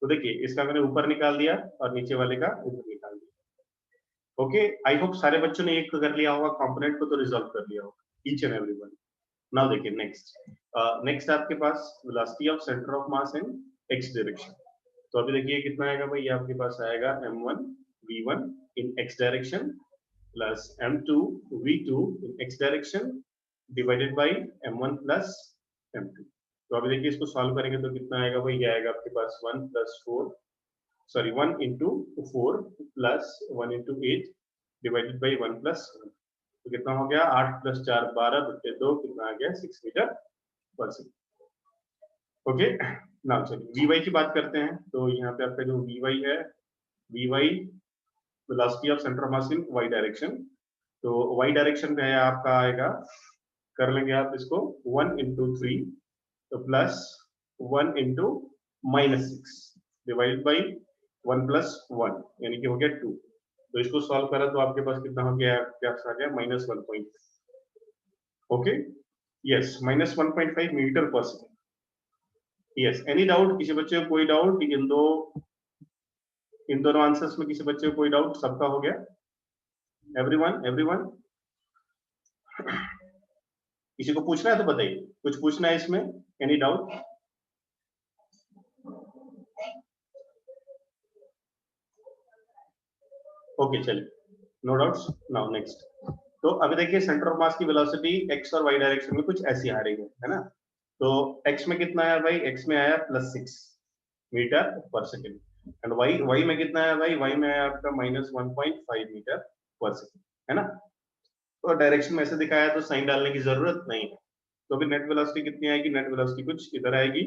तो देखिए इसका मैंने ऊपर निकाल दिया और नीचे वाले का ऊपर निकाल दिया। ओके, आई होप सारे बच्चों ने एक कर लिया होगा कंपोनेंट को, तो रिजॉल्व कर लिया होगा ईच एंड एवरीवन। नाउ देखिए नेक्स्ट, नेक्स्ट आपके पास velocity of centre of mass in x direction. तो अभी देखिए कितना आएगा भाई, ये आपके पास आएगा m1 v1 in x direction plus m2 v2 in x direction divided by m1 plus m2। तो अभी देखिए इसको सॉल्व करेंगे तो कितना आएगा भाई, ये आएगा आपके पास 1 plus 4, sorry 1 into 4 plus 1 into 8 divided by 1 plus 1। तो कितना हो गया 8 plus 4 12 बटे 2 कितना आ गया 6 मीटर पर सेकेंड। ओके, नाउ चलिए vy की बात करते हैं। तो यहाँ पे आपका जो vy है, vy velocity of centre of mass in y direction, तो y डायरेक्शन में है आपका आएगा, कर लेंगे आप इसको 1 into 3 तो plus 1 into -6 divide by 1 plus 1 यानी कि हो गया 2। तो इसको सॉल्व करा तो आपके पास कितना हो गया, आपके पास आ गया -1.5। ओके, यस -1.5 मीटर पर सेकेंड। यस, एनी डाउट, किसी बच्चे को कोई डाउट, इन दोनों आंसर्स में किसी बच्चे को कोई डाउट, सबका हो गया, एवरीवन एवरीवन। किसी को पूछना है तो बताइए, कुछ पूछना है इसमें, एनी डाउट? ओके चलिए, नो डाउट्स। नाउ नेक्स्ट, तो अभी देखिए सेंटर ऑफ मास की वेलोसिटी x और y डायरेक्शन में कुछ ऐसी आ रही है ना। तो x में कितना आया भाई, x में आया +6 मीटर पर सेकेंड, एंड y में कितना आया भाई, y में आया आपका -1.5 मीटर पर सेकेंड, है ना। तो डायरेक्शन में ऐसे दिखाया तो साइन डालने की जरूरत नहीं है। तो अभी नेट वेलोसिटी कितनी आएगी, नेट वेलोसिटी कुछ इधर आएगी।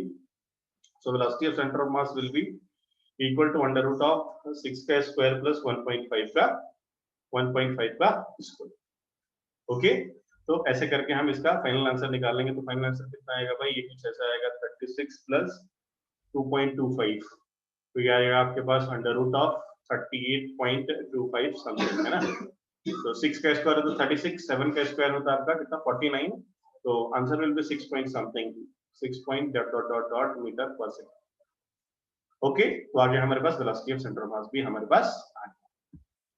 So velocity of centre of mass will be equal to √6 का स्क्वायर प्लस 1.5 का स्क्वायर। ओके, तो ऐसे करके हम इसका फाइनल आंसर निकालेंगे। तो फाइनल आंसर कितना आएगा भाई, ये कुछ ऐसा आएगा 36 प्लस 2.25, तो ये आएगा आपके पास √38.25 समथिंग, है ना। तो 6 का स्क्वायर है तो 36, 7 का स्क्वायर होता है आपका कितना 49, तो answer will be 6 point something, 6 point dot dot dot dot metre पर सेकंड। ओके, तो आगे हमारे पास velocity of centre of mass भी हमारे पास आ गया।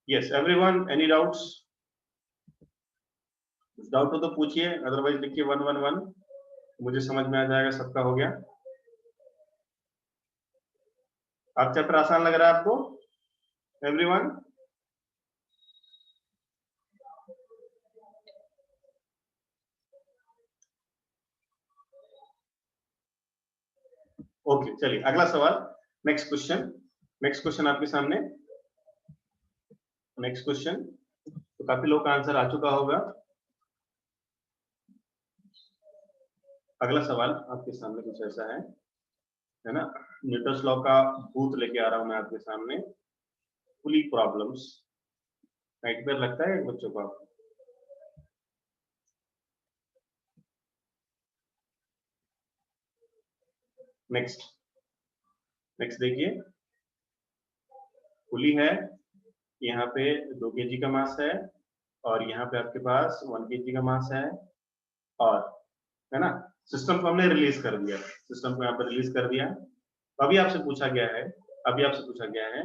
Yes everyone, any doubts? Doubt हो तो पूछिए, अदरवाइज लिखिए 111, मुझे समझ में आ जाएगा सबका हो गया। आप चैप्टर आसान लग रहा है आपको एवरीवन? ओके चलिए अगला सवाल, नेक्स्ट क्वेश्चन आपके सामने। नेक्स्ट क्वेश्चन तो काफी लोग का आंसर आ चुका होगा। अगला सवाल आपके सामने कुछ ऐसा है ना, न्यूटन्स लॉ का भूत लेके आ रहा हूं मैं आपके सामने। पुली प्रॉब्लम्स, नाइटमेयर लगता है बच्चों को आपको? नेक्स्ट देखिए, पुली है, यहाँ पे 2 kg का मास है और यहाँ पे आपके पास 1 kg का मास है, और है ना, सिस्टम को हमने रिलीज कर दिया, सिस्टम को यहाँ पर रिलीज कर दिया। अभी आपसे पूछा गया है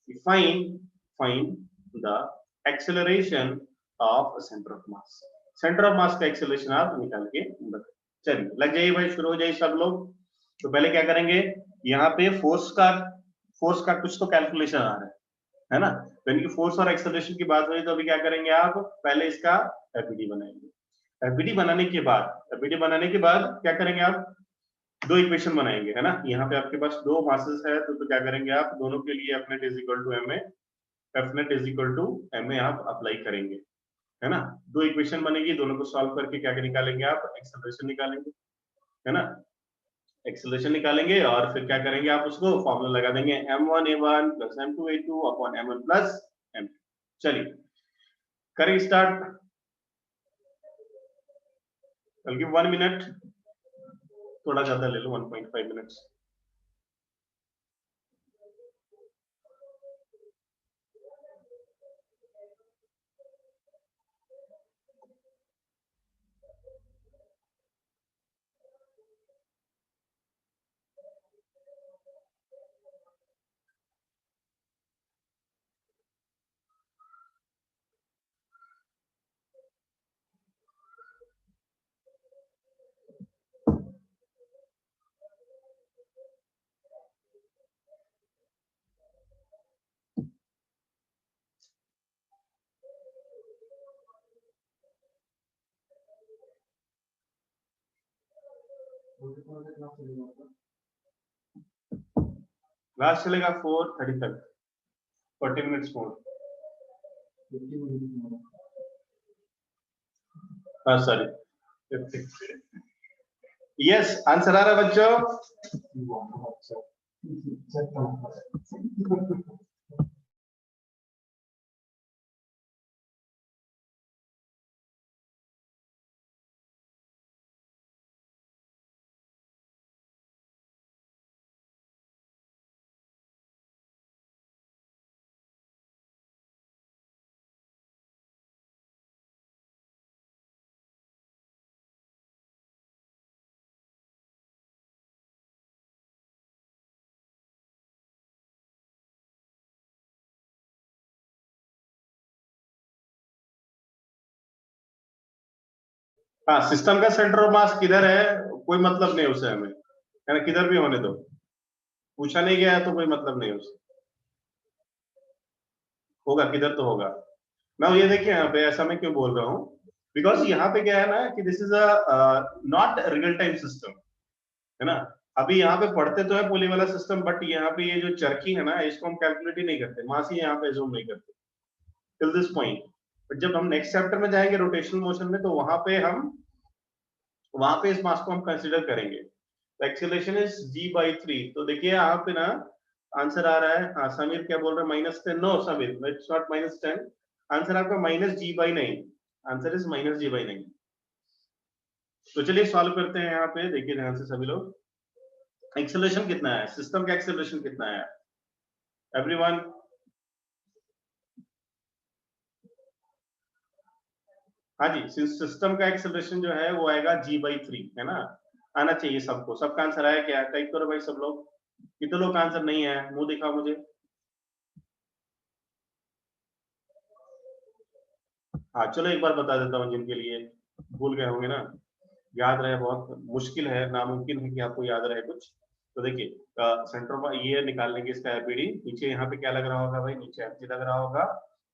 कि find the acceleration of centre of mass. Centre of mass का एक्सेलरेशन आप निकाल के बताइए। चलिए लग जाइए भाई, शुरू हो जाइए सब लोग। तो पहले क्या करेंगे, यहाँ पे फोर्स का कुछ तो कैलकुलेशन आ रहा है ना। तो इनकी फोर्स और एक्सेलरेशन की बात हुई तो अभी क्या करेंगे आप, पहले इसका एफबीडी बनाएंगे। एफबीडी बनाने के बाद क्या करेंगे आप, 2 इक्वेशन बनाएंगे, है ना। यहाँ पे आपके पास 2 मासेस है तो क्या करेंगे आप, दोनों के लिए F net is equal to M A, F net is equal to M A आप अप्लाई करेंगे, है ना। 2 इक्वेशन बनेगी, दोनों को सॉल्व करके क्या निकालेंगे आप, एक्सेलरेशन निकालेंगे, है ना। एक्सेलरेशन निकालेंगे और फिर क्या करेंगे आप, उसको फॉर्मूला लगा देंगे m1a1 plus m2a2 upon m1 plus m। चलिए करें स्टार्ट, बल्कि 1 मिनट, थोड़ा ज्यादा ले लो, 1.5 मिनट्स। लास्ट चलेगा 4:30 तक, 40 मिनट्स मोर। हाँ सॉरी, 50। यस आंसर आ रहा है बच्चों? हाँ, सिस्टम का सेंटर ऑफ मास किधर है कोई मतलब नहीं उसे, हमें है ना, किधर भी होने दो, पूछा नहीं गया है तो कोई मतलब नहीं उसे, होगा किधर तो होगा। मैं ये देखिए यहाँ पे ऐसा मैं क्यों बोल रहा हूँ, बिकॉज यहाँ पे क्या है ना कि this is a not real time system, है ना। अभी यहाँ पे पढ़ते तो है पुली वाला सिस्टम, बट यहाँ पे ये जो चरखी है ना, इसको हम कैलकुलेट ही नहीं करते, मास ही यहाँ पे जूम नहीं करते टिल दिस पॉइंट। बट जब हम नेक्स्ट चैप्टर में जाएंगे रोटेशनल मोशन में, तो वहां पे इस मास को हम कंसिडर करेंगे। Acceleration is g/3। तो देखिए यहाँ पे ना आंसर आ रहा है, हाँ समीर क्या बोल रहा है, -10। No Sameer, it's not -10, answer आपका -g/9, आंसर इज -g/9। तो चलिए सॉल्व करते हैं, यहाँ पे देखिए ध्यान से सभी लोग। एक्सेलरेशन कितना है, सिस्टम का एक्सेलरेशन कितना है एवरीवन? हाँ जी, सिस्टम का एक्सेलरेशन जो है वो आएगा g/3, है ना। आना चाहिए सबको, सबका आंसर आया क्या, टाइप करो भाई सब लोग। कितने लोग का आंसर नहीं है, मुंह दिखाओ मुझे। हाँ चलो एक बार बता देता हूँ जिनके लिए भूल गए होंगे ना, याद रहे, बहुत मुश्किल है, नामुमकिन है कि आपको याद रहे कुछ। तो देखिए सेंटर ये निकाल लेंगे इसका एपीडी, नीचे यहाँ पे क्या लग रहा होगा भाई, नीचे एमजी लग रहा होगा,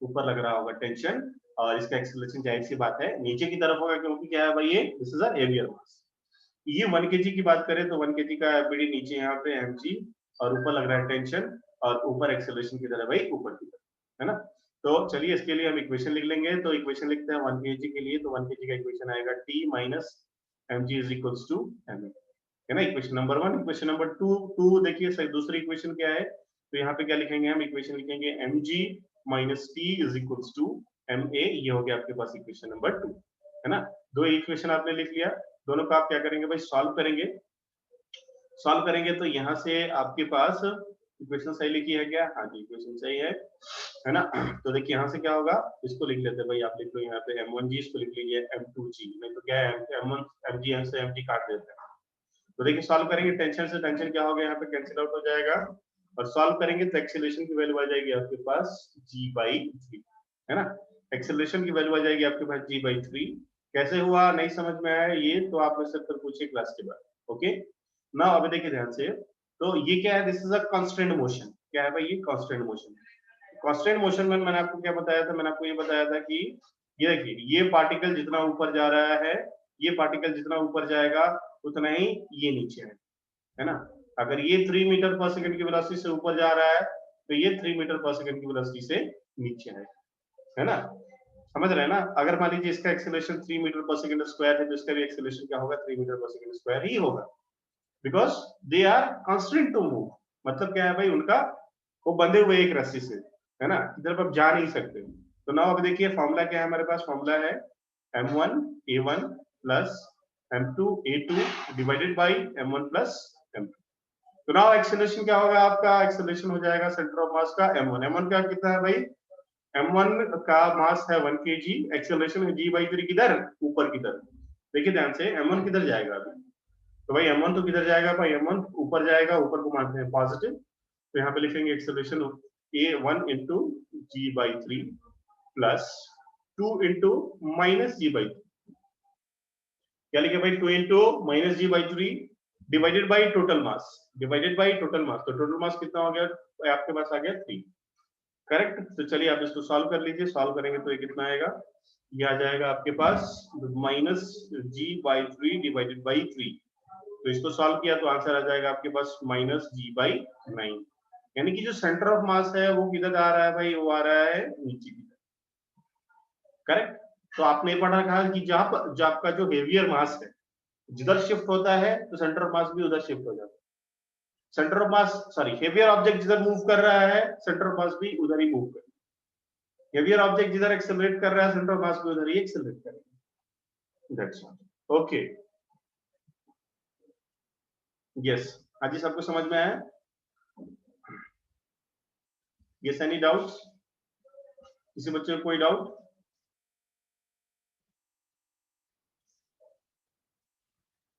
ऊपर लग रहा होगा टेंशन, और इसका एक्सेलरेशन जाहिर सी बात है नीचे की तरफ होगा, क्योंकि क्या है भाई ये दिस इज अ हेवियर मास। ये 1 kg की बात करें तो 1 kg का एपीडी नीचे यहाँ पे mg, और ऊपर लग रहा है टेंशन, और ऊपर एक्सेलरेशन की तरह भाई ऊपर की तरफ, है ना। तो चलिए इसके लिए हम इक्वेशन लिख लेंगे, तो इक्वेशन लिखते हैं 1 kg के लिए, तो 1 kg का इक्वेशन आएगा t minus mg is equals to ma, है ना, इक्वेशन नंबर 1। इक्वेशन नंबर 2 देखिए सही, दूसरी इक्वेशन क्या है, तो यहाँ पे क्या लिखेंगे हम, इक्वेशन लिखेंगे mg minus t is equals to ma, ये हो गया आपके पास इक्वेशन नंबर 2, है ना। दो इक्वेशन आपने लिख लिया, दोनों का आप क्या करेंगे भाई, सॉल्व करेंगे। सॉल्व करेंगे तो यहाँ से आपके पास इक्वेशन सही लिखी है क्या, हाँ जी इक्वेशन सही है ना। तो देखिए यहाँ से क्या होगा, इसको लिख लेते हैं भाई, आप लिख लो यहाँ पे m1g, इसको लिख लीजिए m2g, नहीं तो क्या है m1 mg से mg काट देते हैं। तो देखिए सॉल्व करेंगे, टेंशन से टेंशन क्या हो गया यहाँ पे कैंसिल आउट हो जाएगा, और सॉल्व करेंगे तो एक्सेलरेशन की वैल्यू आ जाएगी आपके पास g/3, है ना। एक्सेलरेशन की वैल्यू आ जाएगी आपके पास g/3। कैसे हुआ नहीं समझ में आया ये तो आप मुझसे फिर पूछिए क्लास के बाद, ओके ना। अभी देखिए ध्यान से, तो ये क्या है, this is a constant motion, क्या है भाई ये कांस्टेंट मोशन। कांस्टेंट मोशन में मैंने आपको क्या बताया था, मैंने आपको ये बताया था कि ये देखिए ये पार्टिकल जितना ऊपर जा रहा है, ये पार्टिकल जितना ऊपर जाएगा उतना ही ये नीचे है ना। अगर ये 3 मीटर पर सेकंड की वेलोसिटी से ऊपर जा रहा है तो ये 3 मीटर पर सेकंड की वेलोसिटी से नीचे है ना। समझ रहे हैं ना। अगर मान लीजिए इसका एक्सेलरेशन 3 मीटर पर सेकंड स्क्वायर है तो इसका भी एक्सेलरेशन क्या होगा, 3 मीटर पर सेकंड स्क्वायर ही होगा, because they are constant to move. मतलब क्या है भाई, उनका वो बंधे हुए एक रस्सी से, है ना, इधर आप जा नहीं सकते। तो नाउ अब देखिए फॉर्मूला क्या है हमारे पास, फॉर्मूला है m1 a1 plus m2 a2 divided by m1 plus m2। तो नाउ एक्सेलरेशन क्या होगा आपका, एक्सेलरेशन हो जाएगा सेंटर ऑफ मास का m1। m1 का कितना है भाई, m1 का मास है 1 kg, एक्सेलरेशन है g/3 किधर, ऊपर की तरफ। देखिए ध्यान से m1 किधर जाएगा अभी, तो भाई m1 तो किधर जाएगा भाई, m1 ऊपर जाएगा, ऊपर को मानते हैं पॉजिटिव, तो यहाँ पे लिखेंगे acceleration a1 into g/3 plus 2 into minus g/3, क्या लिखे भाई 2 into minus g/3 divided by total mass, divided by total mass, तो टोटल मास कितना हो गया आपके पास, आ गया 3, करेक्ट। तो चलिए आप इसको सॉल्व कर लीजिए, सॉल्व करेंगे तो ये कितना आएगा, ये आ जाएगा आपके पास माइनस g/3 डिवाइडेड बाई 3। तो इसको सॉल्व किया तो आंसर आ जाएगा आपके पास माइनस g/9, यानी कि जो सेंटर ऑफ मास है वो किधर आ रहा है भाई, वो आ रहा है नीचे की तरफ, करेक्ट। तो आपने पढ़ा रखा कि जहां जो आपका जो हेवियर मास है जिधर शिफ्ट होता है तो सेंटर ऑफ मास भी उधर शिफ्ट हो जाता है। Centre of mass sorry heavier object जिधर मूव कर रहा है सेंटर ऑफ मास भी उधर ही मूव करेगा, हेवियर ऑब्जेक्ट जिधर एक्सेलरेट कर रहा है सेंटर ऑफ मास भी उधर ही एक्सेलरेट करेगा, दैट्स ऑल, ओके। यस आज सबको समझ में आया, यस एनी डाउट्स, किसी बच्चे को कोई डाउट,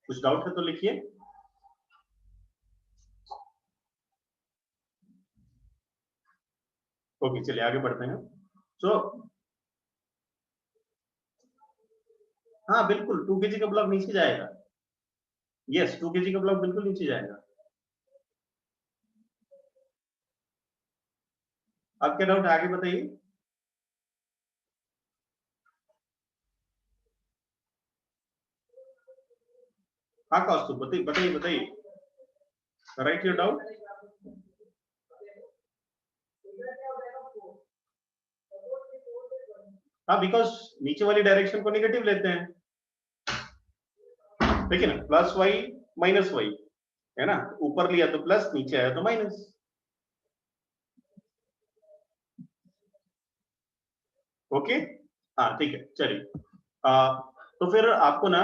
कुछ डाउट है तो लिखिए। ओके चलिए आगे बढ़ते हैं। सो हाँ बिल्कुल 2 kg का ब्लॉक नीचे जाएगा, यस 2 kg का ब्लॉक बिल्कुल नीचे जाएगा। अब क्या डाउट है आगे बताइए। हाँ कौस्तुभ बताइए बताइए बताइए, राइट योर डाउट। हाँ बिकॉज नीचे वाली डायरेक्शन को नेगेटिव लेते हैं, देखिए ना, प्लस वाई माइनस वाई, है ना, ऊपर लिया तो प्लस, नीचे आया तो माइनस, ओके। हाँ ठीक है चलिए। तो फिर आपको ना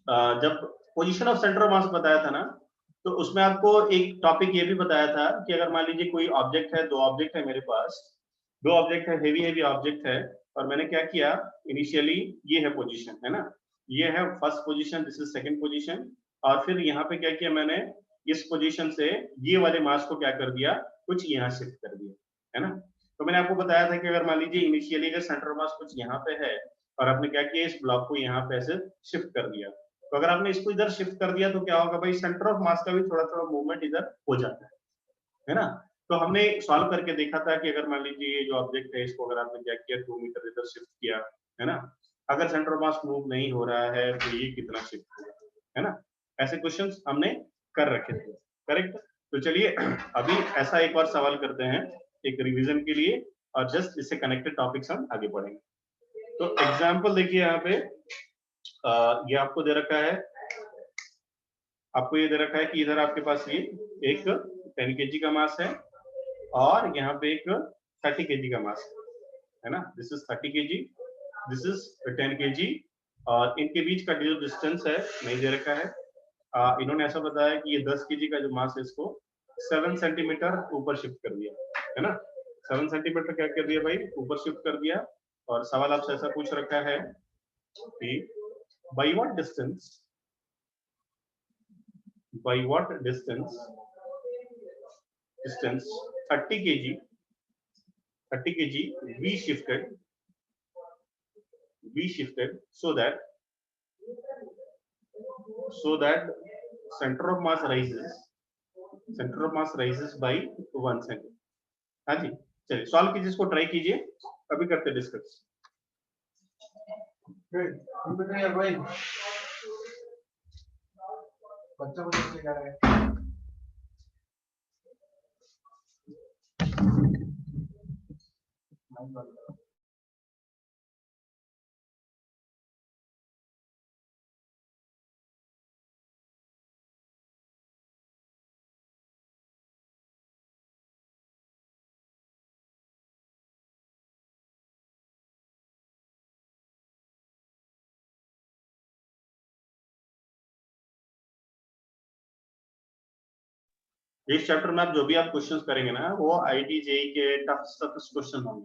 जब पोजीशन ऑफ सेंटर ऑफ मास बताया था ना, तो उसमें आपको एक टॉपिक ये भी बताया था कि अगर मान लीजिए कोई ऑब्जेक्ट है, दो ऑब्जेक्ट है मेरे पास, दो ऑब्जेक्ट है, हेवी हेवी ऑब्जेक्ट है, और मैंने क्या किया इनिशियली, ये है पोजीशन, है ना, ये है first position, this is second position, और फिर यहाँ पे क्या किया मैंने, इस पोजीशन से ये वाले मास को क्या कर दिया, कुछ यहाँ शिफ्ट कर दिया, है ना। तो मैंने आपको बताया था कि अगर मान लीजिए इनिशियली अगर सेंटर ऑफ मास कुछ यहाँ पे है और आपने क्या किया, इस ब्लॉक को यहाँ पे ऐसे शिफ्ट कर दिया, तो अगर आपने इसको इधर शिफ्ट कर दिया तो क्या होगा भाई, सेंटर ऑफ मास का भी थोड़ा थोड़ा मूवमेंट इधर हो जाता है ना। तो हमने सॉल्व करके देखा था कि अगर मान लीजिए ये जो ऑब्जेक्ट है इसको अगर आपने क्या किया 2 मीटर इधर शिफ्ट किया, है ना, अगर सेंटर ऑफ मास मूव नहीं हो रहा है तो ये कितना शिफ्ट होगा, है ना। ऐसे क्वेश्चंस हमने कर रखे थे, करेक्ट। तो चलिए अभी ऐसा एक और सवाल करते हैं एक रिवीजन के लिए, और जस्ट इससे कनेक्टेड टॉपिक्स हम आगे बढ़ेंगे। तो एग्जांपल देखिए यहाँ पे ये आपको दे रखा है, आपको ये दे रखा है कि इधर आपके पास ये एक 10 kg का मास है और यहाँ पे एक 30 kg का मास है ना। This is 30 kg, this is 10 kg, और इनके बीच का जो डिस्टेंस है नहीं दे रखा है। इन्होंने ऐसा बताया कि ये 10 kg का जो मास है इसको 7 सेंटीमीटर ऊपर शिफ्ट कर दिया, है ना। 7 सेंटीमीटर क्या कर दिया भाई, ऊपर शिफ्ट कर दिया। और सवाल आपसे ऐसा पूछ रखा है कि by what distance 30 kg be shifted so that center of mass rises by 1 cm। हाँ जी, चलिए सॉल्व कीजिए, इसको ट्राई कीजिए, अभी करते डिस्कस।
भाई बच्चा बच्चे क्या रहे हैं।
इस चैप्टर में आप जो भी आप क्वेश्चंस करेंगे ना वो IIT-JEE के टफ क्वेश्चन होंगे,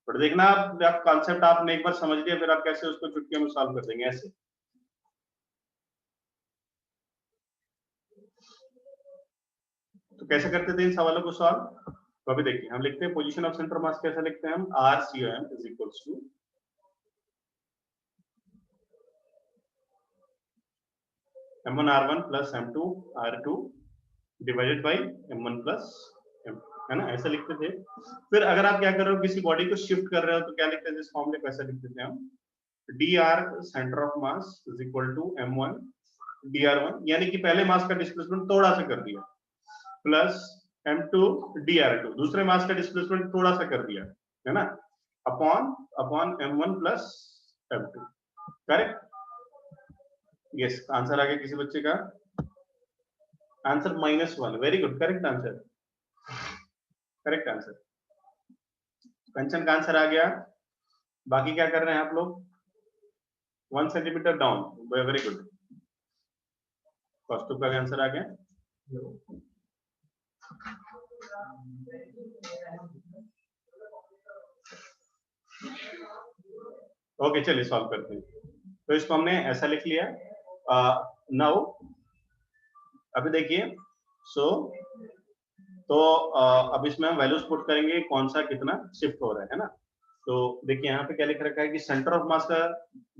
पर देखना आप कॉन्सेप्ट आपने एक बार समझ लिया फिर आप कैसे उसको चुटकियों में सॉल्व कर देंगे ऐसे। तो कैसे करते थे इन सवालों को सॉल्व, तो अभी देखिए हम लिखते हैं पोजीशन ऑफ सेंटर मास कैसे लिखते हैं हम, RCOM is equals to M1 R1 plus M2 R2 divided by M1 plus M, है ना, ऐसा लिखते थे। फिर अगर आप क्या कर रहे हो, किसी बॉडी को शिफ्ट कर रहे हो तो क्या लिखते थे, इस फॉर्मूले को ऐसा लिखते थे हम, dr centre of mass is equal to M1 dr1, यानी कि पहले मास का डिस्प्लेसमेंट थोड़ा सा कर दिया, प्लस M2 dr2 दूसरे मास का डिस्प्लेसमेंट थोड़ा सा कर दिया, है ना, upon M1 plus M2, correct. Yes, answer आ गया किसी बच्चे का, answer -1, very good, correct answer, correct answer. Kanchan का आंसर आ गया। बाकी क्या कर रहे हैं आप लोग, 1 सेंटीमीटर डाउन, वेरी गुड। कौस्तुभ का आंसर आ गया। ओके चलिए सॉल्व करते हैं। तो इसको हमने ऐसा लिख लिया। नाउ अभी देखिए, तो अब इसमें हम वैल्यूज पुट करेंगे कौन सा कितना शिफ्ट हो रहा है ना। तो देखिए यहाँ पे क्या लिख रखा है कि सेंटर ऑफ मास का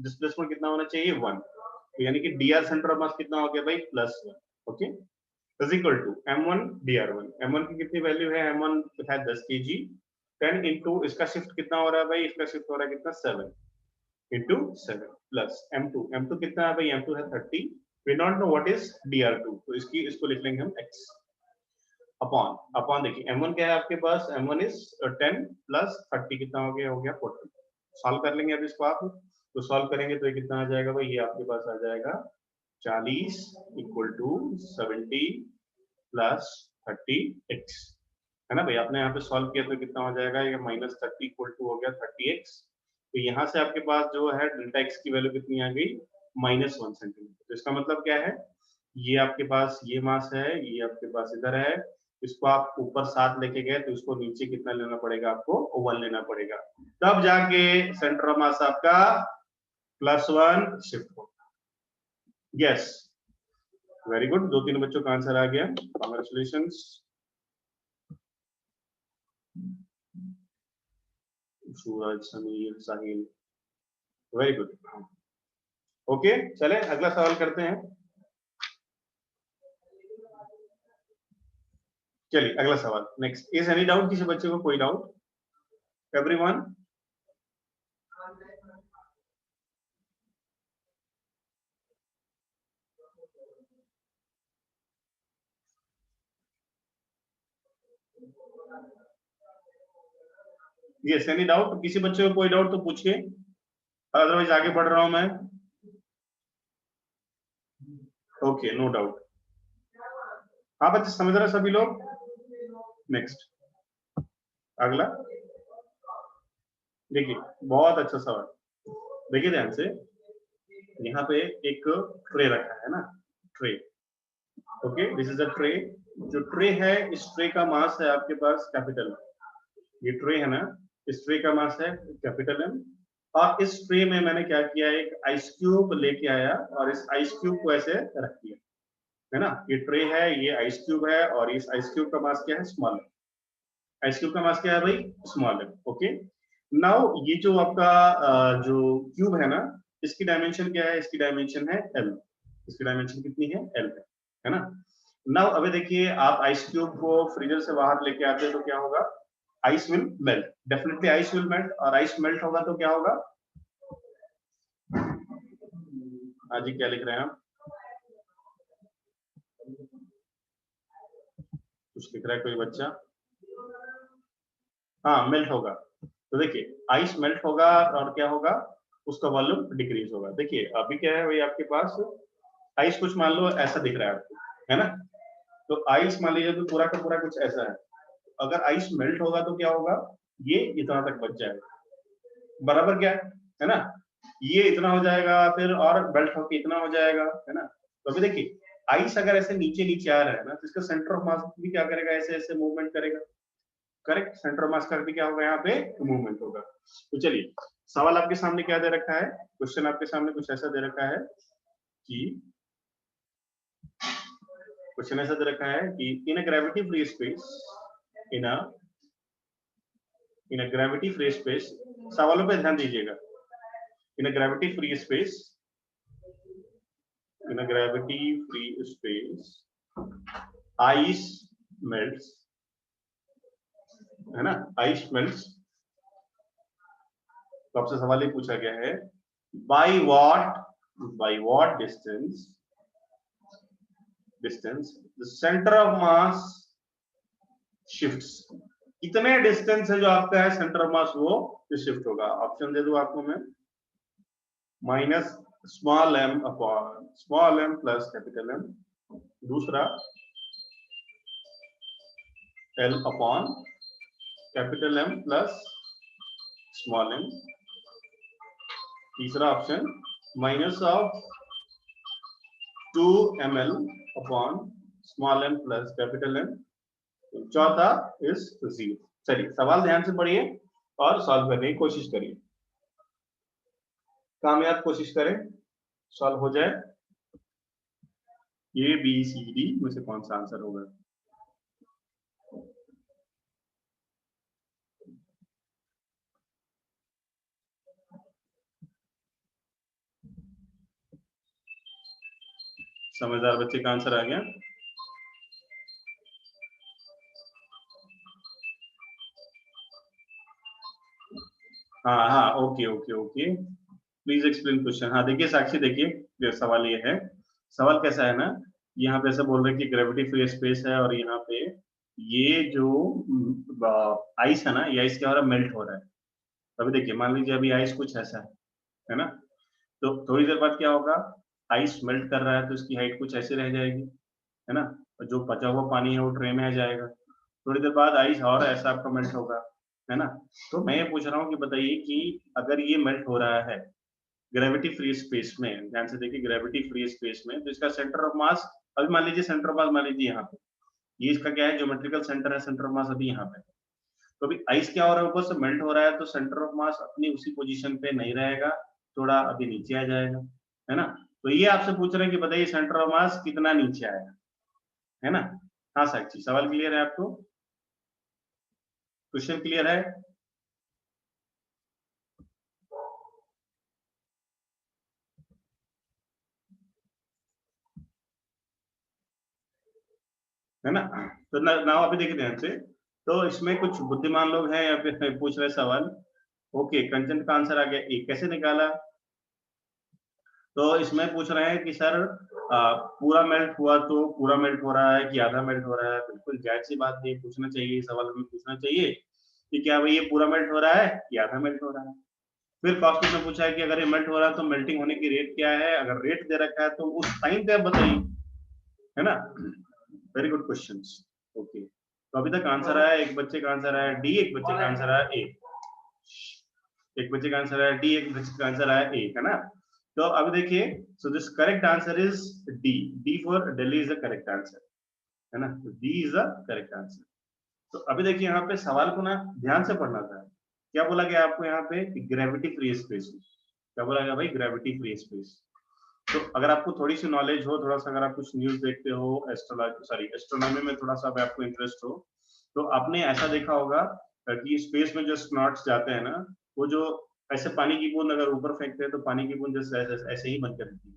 डिस्प्लेसमेंट कितना होना चाहिए 1, तो यानी कि dr सेंटर ऑफ मास कितना हो गया भाई +1, okay, is equal to M1 dr1। M1 की कितनी वैल्यू है, M1 है 10 kg, 10 इंटू इसका शिफ्ट कितना हो रहा है भाई, इसका शिफ्ट हो रहा है कितना 7 इंटू 7 प्लस M2 कितना है भाई, M2 है 30, we don't know what is dr2, तो इसको लिख लेंगे हम x अपॉन देखिए M1 क्या है आपके पास, M1 इज 10 प्लस 30 कितना हो गया 40। सॉल्व कर लेंगे अब इसको आप, तो सॉल्व करेंगे तो ये कितना आ जाएगा भाई, ये आपके पास आ जाएगा 40 इक्वल टू 70 प्लस 30x, है ना भाई। आपने यहाँ पे सॉल्व किया तो कितना हो जाएगा, ये -30 इक्वल टू हो गया 30x। तो यहाँ से आपके पास जो है डेल्टा x की वैल्यू कितनी आ गई, -1 सेंटीमीटर। तो इसका मतलब क्या है, ये आपके पास ये मास है, ये आपके पास इधर है, इसको आप ऊपर 7 लेके गए तो इसको नीचे कितना लेना पड़ेगा, आपको 1 लेना पड़ेगा, तब जाके सेंटर ऑफ मास आपका +1 शिफ्ट होगा। यस, वेरी गुड, 2-3 बच्चों का आंसर आ गया, कांग्रेचुलेशंस। सूरज, समीर, साहिल, वेरी गुड। ओके, चले अगला सवाल करते हैं। चलिए अगला सवाल, नेक्स्ट। इज एनी डाउट, किसी बच्चे को कोई doubt? Everyone? Yes, any doubt? किसी बच्चे को कोई डाउट तो पूछिए, अदरवाइज आगे बढ़ रहा हूं मैं। Okay, no doubt. हाँ बच्चे समझ रहे सभी लोग? नेक्स्ट, अगला देखिए, बहुत अच्छा सवाल। देखिए ध्यान से, यहाँ पे एक ट्रे रखा है ना, tray. Okay, this is a tray. जो ट्रे है, इस ट्रे का मास है आपके पास कैपिटल। ये ट्रे है ना, इस ट्रे का मास है कैपिटल एम। और इस ट्रे में मैंने क्या किया, एक आइस क्यूब लेके आया और इस आइस क्यूब को ऐसे रख दिया, है ना। ये ट्रे है, ये आइस क्यूब है, और इस आइस क्यूब का मास क्या है, स्मॉल एम। आइस क्यूब का मास क्या है भाई, स्मॉल एम। ओके, नाउ ये जो आपका जो क्यूब है ना, इसकी डायमेंशन क्या है, इसकी डायमेंशन है एल। इसकी डायमेंशन कितनी है, एल है ना। नाउ अभी देखिए, आप आइस क्यूब को फ्रीजर से बाहर लेके आते हैं तो क्या होगा, ice will melt, definitely ice will melt. और आइस मेल्ट होगा तो क्या होगा, हाँ जी क्या लिख रहे हैं आप? कुछ लिख रहा है कोई बच्चा? हाँ, मेल्ट होगा। तो देखिए, आइस मेल्ट होगा और क्या होगा, उसका वॉल्यूम डिक्रीज होगा। देखिए अभी क्या है भाई, आपके पास आइस कुछ मान लो ऐसा दिख रहा है आपको, है ना। तो आइस मान लीजिए तो पूरा का पूरा कुछ ऐसा है। अगर आइस मेल्ट होगा तो क्या होगा, ये इतना तक बच जाएगा, बराबर क्या है ना। ये इतना हो जाएगा, फिर और मेल्ट होकर इतना हो जाएगा, है ना। तो अभी देखिए, आइस अगर ऐसे नीचे नीचे आ रहा है ना, तो इसका सेंटर ऑफ मास भी क्या करेगा, ऐसे ऐसे मूवमेंट करेगा। करेक्ट, सेंटर ऑफ मास का भी क्या होगा, यहाँ पे मूवमेंट होगा। तो चलिए, सवाल आपके सामने क्या दे रखा है, क्वेश्चन आपके सामने कुछ ऐसा दे रखा है कि, क्वेश्चन ऐसा दे रखा है कि in a gravity free space, in a gravity free space, सवालों पे ध्यान दीजिएगा। In a gravity free space, in a gravity free space, ice melts, है ना, आइस मेल्ट्स। तो आपसे सवाल ये पूछा गया है, by what distance the centre of mass shifts. कितने डिस्टेंस है जो आपका है सेंटर ऑफ मास, वो शिफ्ट होगा। ऑप्शन दे दूं आपको मैं, minus small m upon small m plus capital m. दूसरा l upon capital m plus small m. तीसरा option minus of 2 ml upon small m plus capital m. चौथा इज 0। चलिए सवाल ध्यान से पढ़िए और सॉल्व करने की कोशिश करिए, कामयाब कोशिश करें, सॉल्व हो जाए। ए बी सी डी में से कौन सा आंसर होगा? समझदार बच्चे का आंसर आ गया। हाँ हाँ, okay okay okay, please explain question. हाँ देखिए साक्षी, देखिए सवाल ये है, सवाल कैसा है ना, यहाँ पे ऐसा बोल रहे हैं कि ग्रेविटी फ्री स्पेस है और यहाँ पे ये जो आइस है ना, ये आइस क्या हो रहा है, मेल्ट हो रहा है। अभी देखिए, मान लीजिए अभी आइस कुछ ऐसा है ना, तो थोड़ी देर बाद क्या होगा, आइस मेल्ट कर रहा है तो इसकी हाइट कुछ ऐसे रह जाएगी, है ना। और जो बचा हुआ पानी है वो ट्रे में आ जाएगा। थोड़ी देर बाद आइस और ऐसा आपका मेल्ट होगा, है ना। तो मैं ये पूछ रहा हूँ कि बताइए कि अगर ये मेल्ट हो रहा है ग्रेविटी फ्री स्पेस में, ध्यान से देखिए, ग्रेविटी फ्री स्पेस में, तो इसका सेंटर ऑफ मास, अभी मान लीजिए सेंटर ऑफ मास मान लीजिए यहाँ पे, ये इसका क्या है, ज्योमेट्रिकल सेंटर है, सेंटर ऑफ मास अभी यहाँ पे। तो अभी आइस क्या हो रहा है, ऊपर से मेल्ट हो रहा है, तो सेंटर ऑफ मास अपनी उसी पोजीशन पे नहीं रहेगा, थोड़ा अभी नीचे आ जाएगा, है ना। तो ये आपसे पूछ रहे हैं कि बताइए सेंटर ऑफ मास कितना नीचे आएगा, है ना। हाँ साक्षी, सवाल क्लियर है आपको, क्वेश्चन क्लियर है? है ना। तो नाउ अभी देखिए ध्यान से, तो इसमें कुछ बुद्धिमान लोग हैं या फिर पूछ रहे सवाल। ओके, कंचन का आंसर आ गया ए, कैसे निकाला? तो इसमें पूछ रहे हैं कि सर पूरा मेल्ट हुआ तो पूरा मेल्ट हो रहा है कि आधा मेल्ट हो रहा है? बिल्कुल जायज सी बात है, पूछना चाहिए, सवाल हमें पूछना चाहिए कि क्या भाई ये पूरा मेल्ट हो रहा है कि आधा मेल्ट हो रहा है। फिर कॉस्ट में पूछा है कि अगर ये मेल्ट हो रहा है तो मेल्टिंग होने की रेट क्या है, अगर रेट दे रखा है तो उस टाइम पे आप बताइए, है ना। Very good question. ओके, तो अभी तक आंसर आया, एक बच्चे का आंसर आया डी, एक बच्चे का आंसर आया ए, एक बच्चे का आंसर आया डी, एक बच्चे का आंसर आया ए, है ना। तो अब देखिए, so this correct answer is D, D for Delhi is the correct answer, है ना। तो D is the correct answer. तो अभी देखिए यहाँ पे सवाल को ना ध्यान से पढ़ना था। क्या बोला गया आपको यहाँ पे? Gravity free space. क्या बोला गया भाई? Gravity free space. तो अगर आपको थोड़ी सी नॉलेज हो, थोड़ा सा अगर आप कुछ न्यूज देखते हो, एस्ट्रोनॉमी में थोड़ा सा आपको इंटरेस्ट हो, तो आपने ऐसा देखा होगा कि स्पेस में जो एस्ट्रोनॉट्स जाते हैं ना, वो जो ऐसे पानी की बूंद अगर ऊपर फेंकते हैं तो पानी की बूंद जैसे ऐसे ही बनकर रहती है।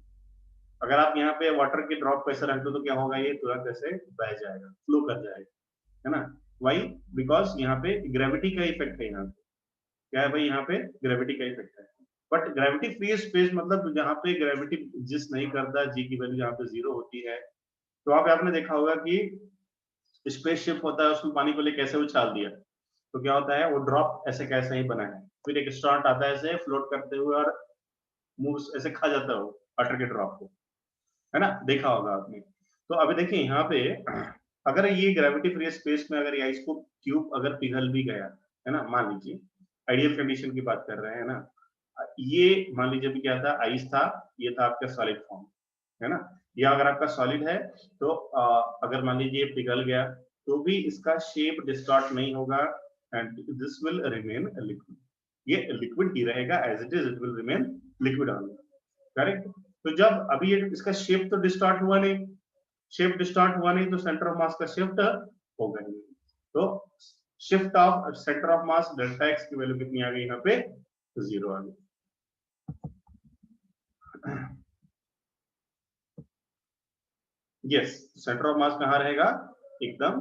अगर आप यहाँ पे वाटर के ड्रॉप को ऐसे रख दो तो क्या होगा? ये तुरंत ऐसे बह जाएगा, फ्लो कर जाएगा, है ना। वाई? बिकॉज यहाँ पे ग्रेविटी का इफेक्ट है। यहाँ पे क्या है भाई? यहाँ पे ग्रेविटी का इफेक्ट है। बट ग्रेविटी फ्री स्पेस मतलब जहाँ पे ग्रेविटी एग्जिस्ट नहीं करता, जी की वैल्यू जहाँ पे जीरो होती है, तो वहां पे आपने देखा होगा कि स्पेसशिप होता है, उसमें पानी को लेकर कैसे उछाल दिया, तो क्या होता है? वो ड्रॉप ऐसे कैसे ही बना है, फिर एक स्टार्ट आता है ऐसे फ्लोट करते हुए और मुंह ऐसे खा जाता है वो वाटर के ड्रॉप को, है ना। देखा होगा आपने। तो अभी देखिए यहाँ पे, अगर ये ग्रेविटी फ्री स्पेस में अगर ये आइस को क्यूब अगर पिघल भी गया, है ना, मान लीजिए आइडियल कंडीशन की बात कर रहे हैं ना, ये मान लीजिए भी क्या था? आइस था, ये था आपका सॉलिड फॉर्म, है ना। या अगर आपका सॉलिड है तो अगर मान लीजिए पिघल गया तो भी इसका शेप डिस्टॉर्ट नहीं होगा, and this will remain liquid. ये लिक्विड ही रहेगा, as it is it will remain liquid only, correct. तो जब अभी ये इसका शेप तो डिस्टॉर्ट हुआ नहीं, शिफ्ट स्टार्ट हुआ नहीं, तो सेंटर ऑफ मास का शिफ्ट होगा नहीं। तो shift of centre of mass delta x की वैल्यू कितनी आ गई? यहाँ पे जीरो आ गई। यस, सेंटर ऑफ मास कहाँ रहेगा? एकदम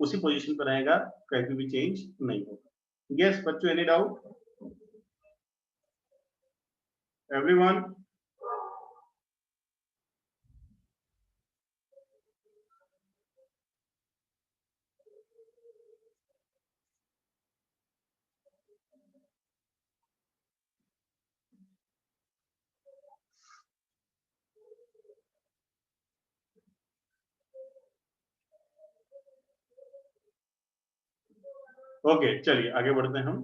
उसी पोजीशन पर रहेगा, कहीं भी चेंज नहीं होगा। यस बच्चों, एनी डाउट? एवरीवन? ओके, चलिए आगे बढ़ते हैं हम।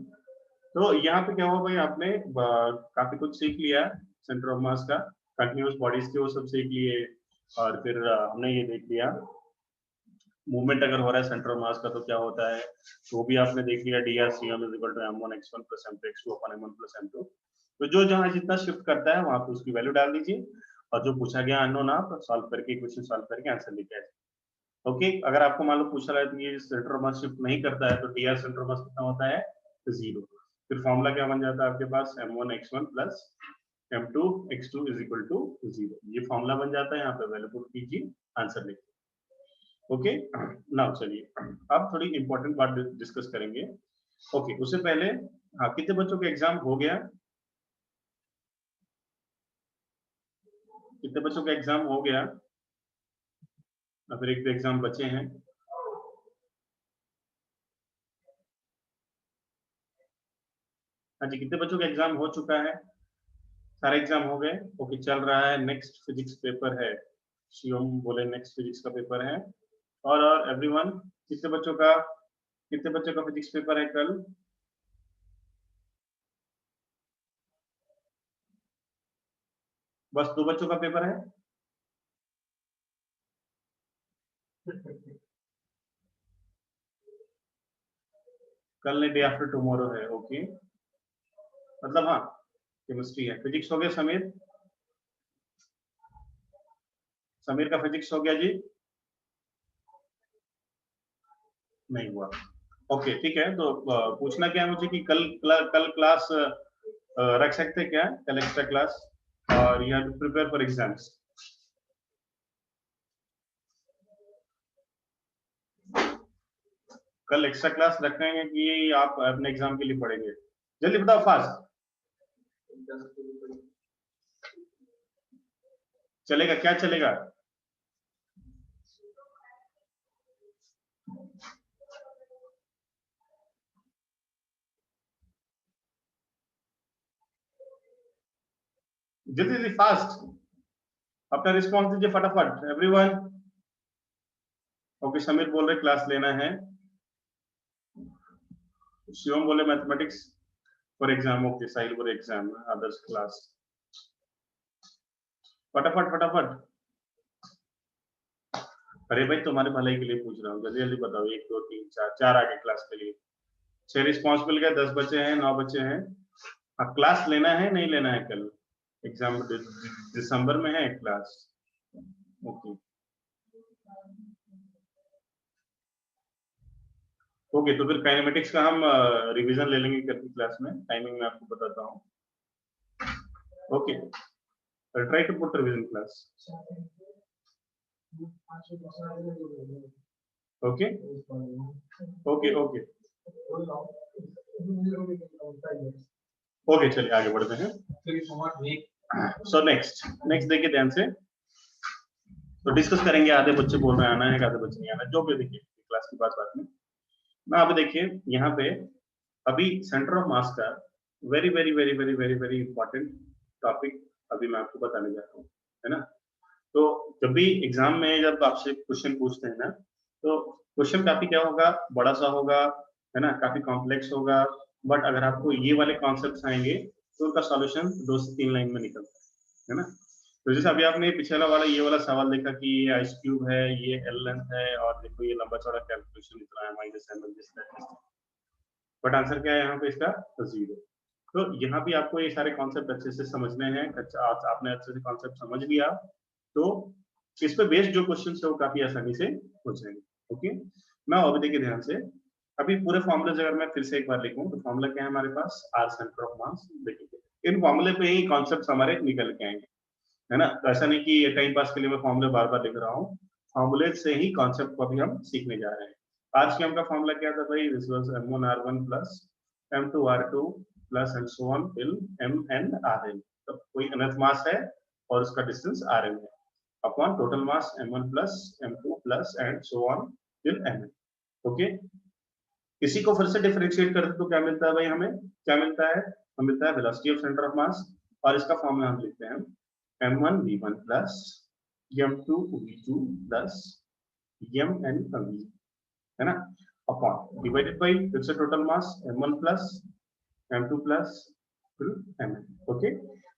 तो यहाँ पे क्या हुआ भाई? आपने काफी कुछ सीख लिया सेंटर ऑफ मास का, कंटिन्यूअस बॉडीज के वो सब सीख लिए, और फिर हमने ये देख लिया मूवमेंट अगर हो रहा है सेंटर ऑफ मास का तो क्या होता है, तो भी आपने देख लिया। D R C M is equal to m1 x1 plus m2 x2 upon m1 plus m2। तो जो जहां जितना शिफ्ट करता है वहां पे उसकी वैल्यू डाल दीजिए, और जो पूछा गया अननोन आप सॉल्व करके क्वेश्चन सॉल्व करके आंसर लिखे आए। ओके, अगर आपको मान लो पूछा रहा है कि ये सेंटर ऑफ मास शिफ्ट नहीं करता है तो डी आर सेंटर ऑफ मास कितना होता है? जीरो। फिर फॉर्मूला क्या बन जाता है आपके पास? m1 x1 plus m2 x2 is equal to zero. ये फॉर्मूला बन जाता है, यहाँ पे वैल्यू पुट कीजिए, आंसर लिखिए। ओके, नाउ चलिए अब थोड़ी इंपॉर्टेंट बात डिस्कस करेंगे। ओके, उससे पहले हाँ, कितने बच्चों का एग्जाम हो गया? कितने बच्चों का एग्जाम हो गया? फिर एक एग्जाम बचे हैं। हाँ जी, कितने बच्चों का एग्जाम हो चुका है? सारे एग्जाम हो गए? ओके, चल रहा है, नेक्स्ट फिजिक्स पेपर है, शिवम बोले नेक्स्ट फिजिक्स का पेपर है। और एवरीवन, कितने बच्चों का फिजिक्स पेपर है कल? बस 2 बच्चों का पेपर है। कल नहीं, डे आफ्टर टुमारो है। ओके, मतलब हाँ, केमिस्ट्री है। फिजिक्स हो गया समीर? समीर का फिजिक्स हो गया जी? नहीं हुआ। ओके ठीक है, तो पूछना क्या है मुझे कि कल क्लास रख सकते हैं क्या? कल एक्स्ट्रा क्लास, और you have to prepare for exams. कल एक्स्ट्रा क्लास रखेंगे कि आप अपने एग्जाम के लिए पढ़ेंगे? जल्दी बताओ फास्ट। चलेगा? क्या चलेगा? जल्दी जल्दी फास्ट अपना रिस्पॉन्स दीजिए फटाफट एवरीवन। ओके, समीर बोल रहे क्लास लेना है, शिवम बोले मैथमेटिक्स फॉर एग्जाम। ओके, साहिल बोले एग्जाम, अदर्स क्लास। फटाफट फटाफट। अरे भाई तुम्हारे भलाई के लिए पूछ रहा हूँ, जल्दी जल्दी बताओ। 1 2 3 4, 4 आगे क्लास के लिए। 6 रिस्पॉन्स मिल गए, 10 बचे हैं, 9 बचे हैं। अब क्लास लेना है नहीं लेना है? कल एग्जाम दिसंबर में है क्लास। ओके ओके, तो फिर काइनेमेटिक्स का हम रिवीजन ले लेंगे कल की क्लास में। टाइमिंग मैं आपको बताता हूँ। Okay, try to put revision class. Okay okay okay okay, चलिए आगे बढ़ते हैं। सो नेक्स्ट देखिए ध्यान से, तो डिस्कस करेंगे। आधे बच्चे बोल रहे हैं आना है, आधे बच्चे नहीं आना, जो भी देखिए क्लास की बात में ना। अभी देखिए यहाँ पे अभी सेंटर ऑफ मास का very very very very very very important topic अभी मैं आपको बताने जा रहा हूँ, है ना। तो जब भी एग्जाम में जब आपसे क्वेश्चन पूछते हैं ना, तो क्वेश्चन काफी क्या होगा, बड़ा सा होगा, है ना, काफी कॉम्प्लेक्स होगा। बट अगर आपको ये वाले कॉन्सेप्ट्स आएंगे तो उनका सॉल्यूशन 2 से 3 लाइन में निकलता है ना। तो जैसे अभी आपने पिछला वाला ये वाला सवाल देखा कि ये आइस क्यूब है, ये एल लेंथ है, और देखो ये लंबा चौड़ा कैलकुलेशन इतना है, minus M L, but answer क्या है यहाँ पे इसका? तो 0। तो यहाँ भी आपको ये सारे कॉन्सेप्ट अच्छे से समझने हैं। आपने अच्छे से कॉन्सेप्ट समझ लिया तो इस पे बेस्ड जो क्वेश्चन है वो काफी आसानी से हो जाएंगे। ओके, ना अभी देखिए ध्यान से, अभी पूरे फॉर्मूले अगर मैं फिर से एक बार लिखूं तो फॉर्मूला क्या है हमारे पास? R centre of mass. देखिए इन फॉर्मूले पे ही कॉन्सेप्ट हमारे निकल के आएंगे, है ना। तो ऐसा नहीं कि टाइम पास के लिए मैं फॉर्मूले बार बार लिख रहा हूँ, फॉर्मूले से ही कॉन्सेप्ट को अभी हम सीखने जा रहे हैं। आज के हमका फॉर्मूला क्या था भाई? This was m1r1 plus m2r2 plus and so on till mn तो कोई अनंत मास है और उसका डिस्टेंस rn है, upon total mass m1 plus m2 plus and so on till mn। Okay, इसी को फिर से डिफरेंशिएट करते तो क्या मिलता है भाई? हमें क्या मिलता है? हमें मिलता है वेलोसिटी ऑफ सेंटर ऑफ मास, और इसका फॉर्मूला हम लिखते हैं m1 v1 plus m2 v2 plus mn v, है ना, अपॉन डिवाइडेड बाई फिर से total mass m1 plus m2 plus mn। Okay,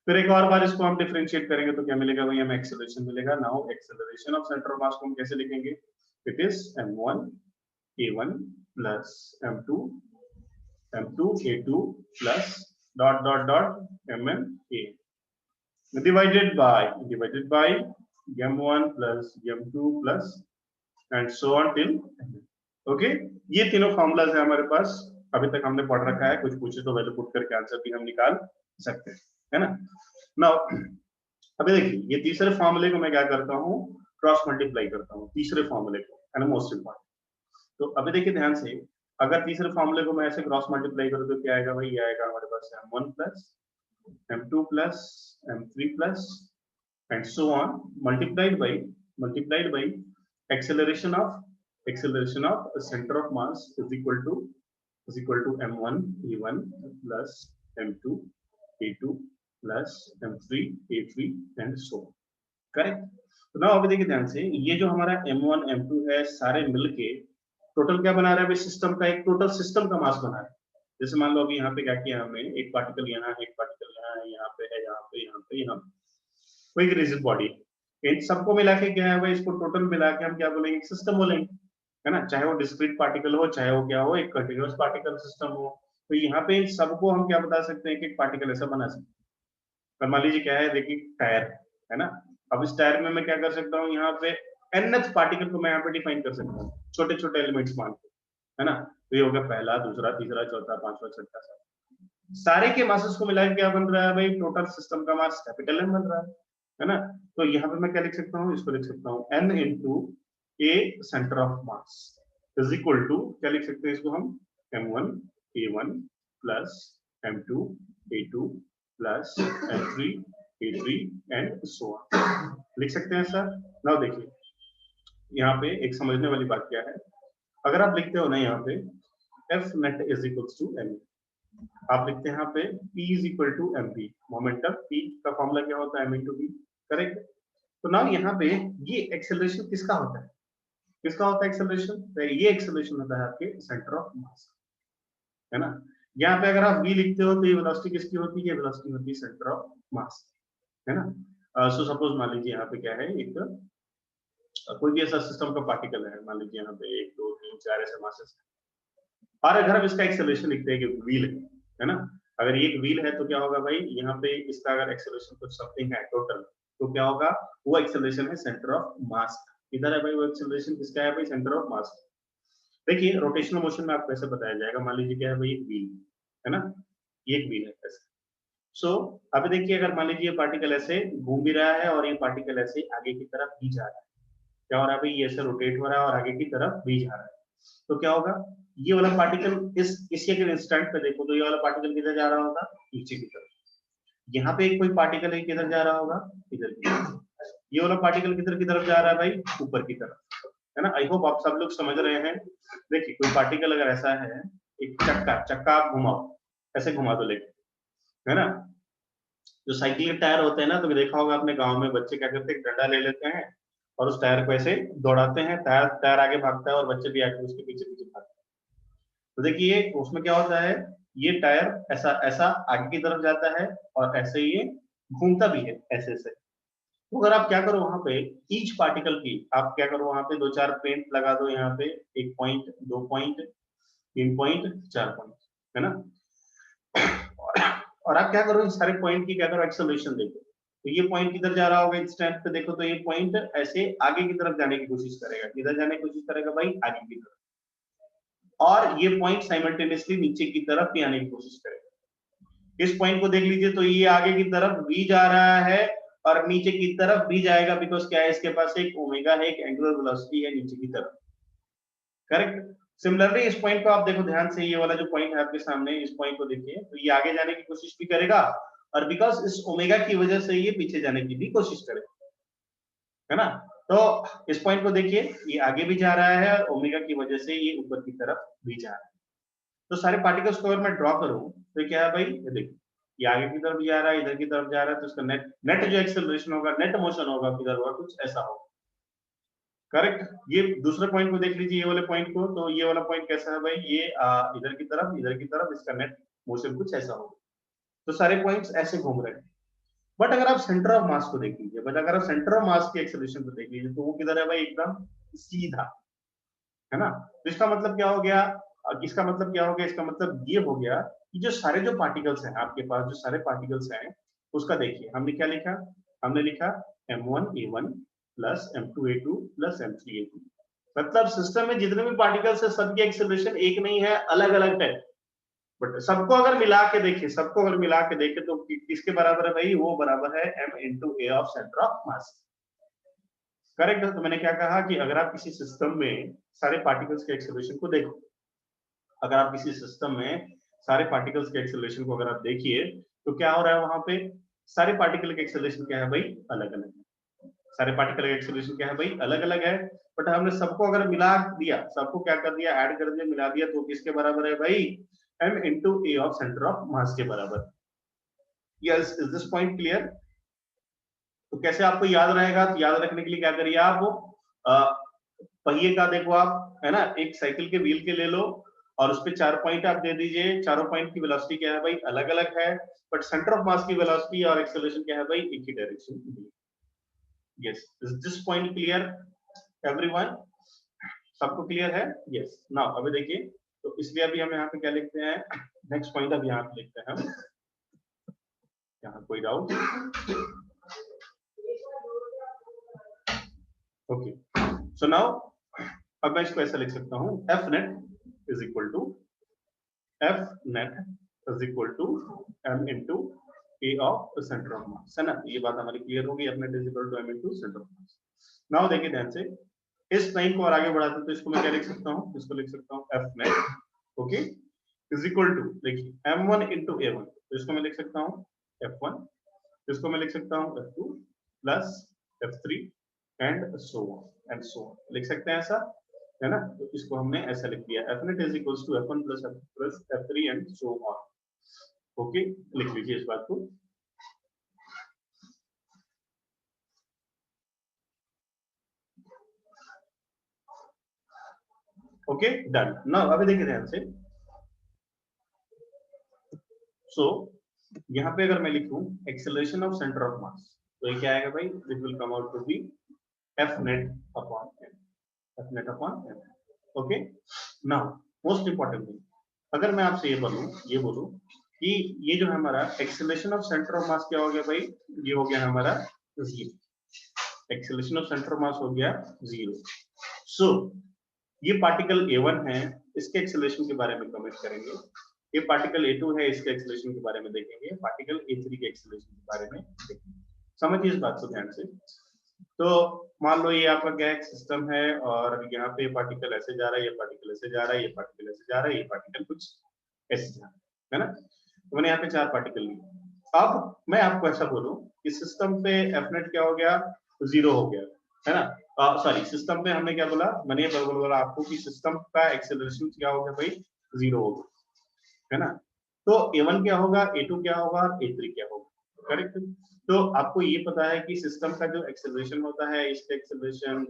फिर एक और बार इसको हम डिफरेंशिएट करेंगे तो क्या मिलेगा भाई? हमें एक्सेलरेशन मिलेगा। Now acceleration of centre of मास को हम कैसे लिखेंगे? It is m1 a1 plus m2 a2 plus dot dot dot mn a divided by m1 plus m2 plus and so on till okay. ये तीनों फॉर्मूलाज है हमारे पास, अभी तक हमने पढ़ रखा है। कुछ पूछे तो वैल्यू पुट करके आंसर भी हम निकाल सकते हैं, है ना। नाउ अभी देखिए ये तीसरे फॉर्मूले को मैं क्या करता हूँ? क्रॉस मल्टीप्लाई करता हूँ तीसरे फॉर्मूले को, है ना, मोस्ट इंपॉर्टेंट। तो अभी देखिए ध्यान से, अगर तीसरे फॉर्मूले को मैं ऐसे क्रॉस मल्टीप्लाई करूँ तो क्या आएगा भाई? ये आएगा हमारे पास m1 plus m2 plus m3 plus and so on multiplied by acceleration of center of mass is equal to m1 e1 plus m2 a2 plus m3 a3 and so on, correct. तो ना अभी देखिए ध्यान से, ये जो हमारा m1 m2 है सारे मिलके टोटल क्या बना रहा है? सिस्टम का एक टोटल सिस्टम का मास बना रहा है। जैसे मान लो अभी यहाँ पे क्या किया हमने, एक पार्टिकल यहाँ, एक पार्टिकल यहाँ है, यहाँ पे है, यहाँ पे, यहाँ पे, यहाँ कोई रिजिड बॉडी, इन सबको मिला के क्या है भाई? इसको टोटल मिला के हम क्या बोलेंगे? सिस्टम बोलेंगे, है ना। चाहे वो डिस्क्रीट पार्टिकल हो, चाहे वो क्या हो, एक कंटिन्यूअस पार्टिकल सिस्टम हो। तो यहाँ पे इन सबको हम क्या बता सकते हैं कि एक पार्टिकल ऐसा बना सकते हैं। मान लीजिए क्या है, देखिए टायर है ना। अब इस टायर में मैं क्या कर सकता हूँ? यहाँ पे nth पार्टिकल को मैं यहाँ पे डिफाइन कर सकता हूँ, छोटे छोटे एलिमेंट्स मान के, है ना। तो ये हो गया पहला, दूसरा, तीसरा, चौथा, पांचवा, छठा, सारे के मासेस को मिलाकर क्या बन रहा है भाई? टोटल सिस्टम का मास कैपिटल M बन रहा है ना। तो यहाँ पे मैं क्या लिख सकता हूँ? इसको लिख सकता हूँ n into a centre of mass, is equal to क्या लिख सकते हैं इसको हम m1 a1 plus m2 a2 plus m3 a3 and so on लिख सकते हैं सर। नाउ देखिए यहाँ पे एक समझने वाली बात क्या है, अगर आप लिखते हो ना यहाँ पे f net is equals to m, आप लिखते हैं यहाँ पे p is equal to mp, momentum p का फॉर्मूला क्या होता है m into v, करेक्ट। तो नाउ यहाँ पे ये एक्सेलरेशन किसका होता है, किसका होता है एक्सेलरेशन, तो ये एक्सेलरेशन होता है आपके सेंटर ऑफ मास, है ना। यहाँ पे अगर आप v लिखते हो तो ये वेलोसिटी किसकी होती है, ये वेलोसिटी होती है सेंटर ऑफ मास, है ना। सो सपोज मान लीजिए यहाँ पे क्या है, एक कोई भी ऐसा सिस्टम का पार्टिकल है, मान लीजिए यहाँ पे 1 2 3 4 ऐसे मासेस है, और अगर हम इसका एक्सेलरेशन लिखते हैं कि व्हील है ना, अगर ये एक व्हील है तो क्या होगा भाई, यहाँ पे इसका अगर एक्सेलरेशन कुछ समथिंग है टोटल, तो क्या होगा, वो एक्सेलरेशन है सेंटर ऑफ मास, इधर है भाई वो एक्सेलरेशन किसका है भाई, सेंटर ऑफ मास। देखिए रोटेशनल मोशन में आपको ऐसे बताया जाएगा, मान लीजिए क्या है भाई, एक व्हील है ना, ये एक व्हील है ऐसे। सो अभी देखिए अगर मान लीजिए पार्टिकल ऐसे घूम भी रहा है और ये पार्टिकल ऐसे आगे की तरफ भी जा रहा है, क्या हो रहा है भाई, ये ऐसे रोटेट हो रहा है और आगे की तरफ भी जा रहा है, तो क्या होगा, ये वाला पार्टिकल इसी के इंस्टेंट पे देखो तो ये वाला पार्टिकल किधर जा रहा होगा, नीचे की तरफ। यहाँ पे एक कोई पार्टिकल है किधर जा रहा होगा, इधर की तरफ। ये वाला पार्टिकल किधर की तरफ जा रहा है भाई, ऊपर की तरफ, है ना। आई होप आप सब लोग समझ रहे हैं। देखिए कोई पार्टिकल अगर ऐसा है, एक चक्का आप घुमाओ, ऐसे घुमा दो लेके, है ना। जो साइकिल के टायर होते हैं ना, तो देखा होगा अपने गांव में बच्चे क्या करते हैं, डंडा ले लेते हैं और उस टायर को ऐसे दौड़ाते हैं, टायर आगे भागता है और बच्चे भी आके उसके पीछे पीछे भागते हैं। तो देखिए उसमें क्या होता है, ये टायर ऐसा ऐसा आगे की तरफ जाता है और ऐसे ये घूमता भी है ऐसे से। तो अगर आप क्या करो वहां पे, ईच पार्टिकल की आप क्या करो वहां पे 2-4 पेंट लगा दो, यहाँ पे 1 पॉइंट 2 पॉइंट 3 पॉइंट 4 पॉइंट, है ना। और आप क्या करो, इस सारे पॉइंट की क्या करो, एक्सेलरेशन देखो, तो ये पॉइंट किधर जा रहा होगा इंस्टेंट पे देखो, तो ये पॉइंट ऐसे आगे की तरफ जाने की कोशिश करेगा, किधर जाने की कोशिश करेगा भाई, आगे की तरफ, और ये पॉइंट साइमल्टेनियसली नीचे की तरफ भी आने की कोशिश करेगा। इस पॉइंट को देख लीजिए, तो ये आगे की तरफ भी जा रहा है और नीचे की तरफ भी जाएगा, बिकॉज क्या है, इसके पास एक ओमेगा है, एक एंगुलर वेलोसिटी है नीचे की तरफ, करेक्ट। सिमिलरली इस पॉइंट को आप देखो ध्यान से, ये वाला जो पॉइंट है आपके सामने, इस पॉइंट को देखिए, तो ये आगे जाने की कोशिश भी करेगा और बिकॉज इस ओमेगा की वजह से ये पीछे जाने की भी कोशिश करेगा, है ना। तो इस पॉइंट को देखिए, ये आगे भी जा रहा है और ओमेगा की वजह से ये ऊपर की तरफ भी जा रहा है। तो सारे पार्टिकल्स को अगर मैं ड्रॉ करूं तो क्या है भाई, ये देखिए ये आगे की तरफ जा रहा है, इधर की तरफ जा रहा है, तो इसका नेट जो एक्सेलरेशन होगा, नेट मोशन होगा, किधर होगा, कुछ ऐसा होगा, करेक्ट। ये दूसरे पॉइंट को देख लीजिए, ये वाले पॉइंट को, तो ये वाला पॉइंट कैसा है भाई, ये इधर की तरफ, इधर की तरफ, इसका नेट मोशन कुछ ऐसा होगा। तो सारे पॉइंट्स ऐसे घूम रहे हैं। बट अगर आप सेंटर ऑफ मास को देख लीजिए, बट अगर आप सेंटर ऑफ मास की एक्सेलरेशन को देख लीजिए, तो वो किधर है भाई, एकदम सीधा, है ना। तो इसका मतलब क्या हो गया, इसका मतलब क्या हो गया, इसका मतलब ये हो गया कि जो सारे जो पार्टिकल्स हैं आपके पास, जो सारे पार्टिकल्स हैं उसका देखिए, हमने क्या लिखा, हमने लिखा m1 a1 plus m2 a2 plus m3 a3, मतलब सिस्टम में जितने भी पार्टिकल्स है सबकी एक्सेलरेशन एक नहीं है, अलग अलग है, बट सबको अगर मिला के देखें, सबको अगर मिला के देखें तो किसके बराबर है भाई, वो बराबर है m into a of centre of mass, correct. तो मैंने क्या कहा कि अगर आप किसी सिस्टम में सारे पार्टिकल्स के एक्सेलरेशन को देखो, अगर आप किसी सिस्टम में सारे पार्टिकल्स के एक्सेलरेशन को अगर आप देखिए, तो क्या हो रहा है वहां पे, सारे पार्टिकल के एक्सेलरेशन क्या है भाई, अलग अलग है, सारे पार्टिकल का एक्सेलरेशन क्या है भाई, अलग अलग है। बट हमने सबको अगर मिला दिया, सबको क्या कर दिया, ऐड कर दिया, मिला दिया, तो किसके बराबर है भाई, m into a of centre of मास के बराबर। Yes, is this point clear. तो कैसे आपको याद रहेगा, तो याद रखने के लिए क्या करिए आप, पहिए का देखो आप, है ना, एक साइकिल के व्हील के ले लो और उस पे 4 पॉइंट आप दे दीजिए, चारों पॉइंट की वेलोसिटी क्या है भाई, अलग अलग है, बट सेंटर ऑफ मास की वेलोसिटी और एक्सेलरेशन क्या है भाई, एक ही डायरेक्शन में। Yes, is this point clear everyone, सबको क्लियर है। यस, नाउ अभी देखिए, तो इसलिए अभी हम यहाँ पे क्या लिखते हैं, नेक्स्ट पॉइंट अभी यहाँ पे लिखते हैं हम, यहाँ कोई डाउट, ओके। सो नाउ अब मैं इसको ऐसा लिख सकता हूँ, F net is equal to m into a of centre of mass, है ना। ये बात हमारी क्लियर होगी, F net is equal to m into centre of mass. Now देखिए ध्यान से, इस लाइन को और आगे बढ़ाते हैं तो इसको मैं क्या लिख सकता हूँ, इसको लिख सकता हूँ F net okay is equal to, देखिए m1 इंटू a1, तो इसको मैं लिख सकता हूँ f1, इसको मैं लिख सकता हूँ f2 plus f3 and so on लिख सकते हैं ऐसा है ना। तो इसको हमने ऐसा लिख दिया f net is equal to f1 plus f3 and so on okay, लिख लीजिए इस बात को। Okay done. नाउ अभी देखिए ध्यान से, सो यहाँ पे अगर मैं लिखूं acceleration of centre of mass, तो ये क्या आएगा भाई, it will come out to be F net upon M, F net upon M okay. Now most important thing, अगर मैं आपसे ये बोलूं कि ये जो है हमारा acceleration of centre of mass क्या हो गया भाई, ये हो गया हमारा zero, acceleration of centre of मास हो गया जीरो। सो ये पार्टिकल A1 है, इसके एक्सेलरेशन के बारे में कमेंट करेंगे, ये पार्टिकल A2 है, इसके एक्सेलरेशन के बारे में देखेंगे, पार्टिकल A3 के एक्सेलरेशन के बारे में देखेंगे। समझिए इस बात को ध्यान से। तो मान लो ये आपका क्या एक सिस्टम है और यहाँ पे पार्टिकल ऐसे जा रहा है, ये पार्टिकल ऐसे जा रहा है, ये पार्टिकल ऐसे जा रहा है, ये पार्टिकल कुछ ऐसे जा रहा है ना। तो मैंने यहाँ पे 4 पार्टिकल लिए। अब मैं आपको ऐसा बोलूं कि सिस्टम पे एफ नेट क्या हो गया, 0 हो गया है ना। सॉरी, सिस्टम पे हमने क्या बोला, मैंने ये बोला आपको कि सिस्टम का एक्सेलरेशन क्या हो गया भाई, 0 हो गया है ना। तो A1 क्या होगा, A2 क्या होगा, A3 क्या होगा, करेक्ट। तो आपको ये पता है कि सिस्टम का जो एक्सेलरेशन होता है, इसका एक्सेलरेशन,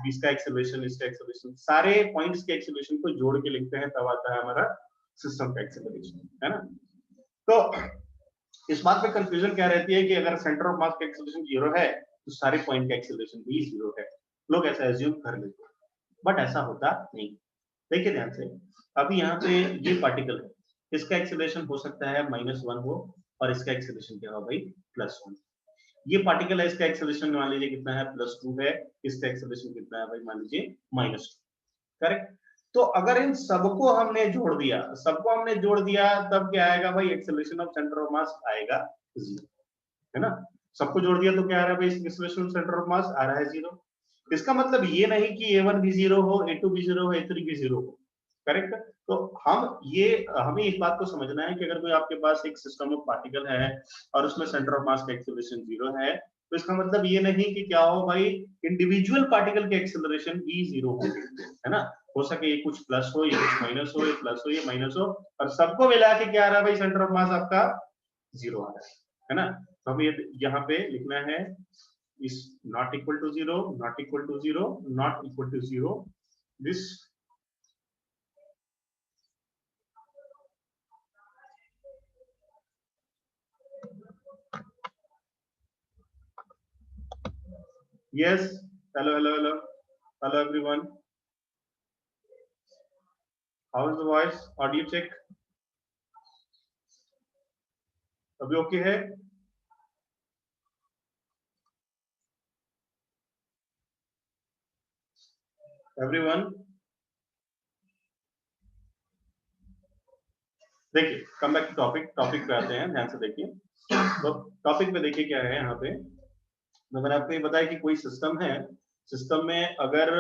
इसका एक्सेलरेशन, इसका एक्सेलरेशन, सारे पॉइंट्स के एक्सेलरेशन को जोड़ के लिखते हैं, तब आता है हमारा सिस्टम का एक्सेलरेशन है ना। तो इस बात पे कंफ्यूजन क्या रहती है कि अगर सेंटर ऑफ मास का एक्सेलरेशन 0 है तो सारे पॉइंट का एक्सेलरेशन भी 0 है, लोग ऐसा एज्यूम कर लेते हैं, बट ऐसा होता नहीं। देखिए ध्यान से, अभी यहाँ पे ये पार्टिकल है, इसका एक्सेलरेशन हो सकता है -1 हो और इसका एक्सेलरेशन क्या हो भाई, +1। ये पार्टिकल है, इसका एक्सेलरेशन मान लीजिए कितना है, +2 है, इसका एक्सेलरेशन कितना है भाई, मान लीजिए -2, करेक्ट। तो अगर इन सबको हमने जोड़ दिया तब क्या आएगा भाई, एक्सेलरेशन ऑफ सेंटर ऑफ मास आएगा 0 है ना। सबको जोड़ दिया तो क्या आ रहा है भाई, acceleration of centre of mass आ रहा है 0। इसका मतलब ये नहीं कि A1 भी 0 हो, A2 भी 0 हो, A3 भी 0 हो, करेक्ट। तो हमें इस बात को समझना है कि अगर कोई आपके पास एक सिस्टम ऑफ पार्टिकल है और उसमें सेंटर ऑफ मास का एक्सेलरेशन 0 है, तो इसका मतलब ये नहीं कि क्या हो भाई, इंडिविजुअल पार्टिकल के एक्सेलरेशन भी 0 हो, है ना। हो सके ये कुछ प्लस हो, ये कुछ माइनस हो, ये प्लस हो, ये माइनस हो, और सबको मिला के क्या आ रहा है भाई, सेंटर ऑफ मास आपका 0 आ रहा है ना। तो हमें यहाँ पे लिखना है is not equal to 0, not equal to 0, not equal to 0, this yes, hello everyone, how is the voice, audio check, अभी ओके है। एवरीवन देखिए, कम बैक टू टॉपिक पे आते हैं, ध्यान से देखिए। तो टॉपिक पे देखिए क्या है यहाँ पे, तो मैंने आपको ये बताया कि कोई सिस्टम है, सिस्टम में अगर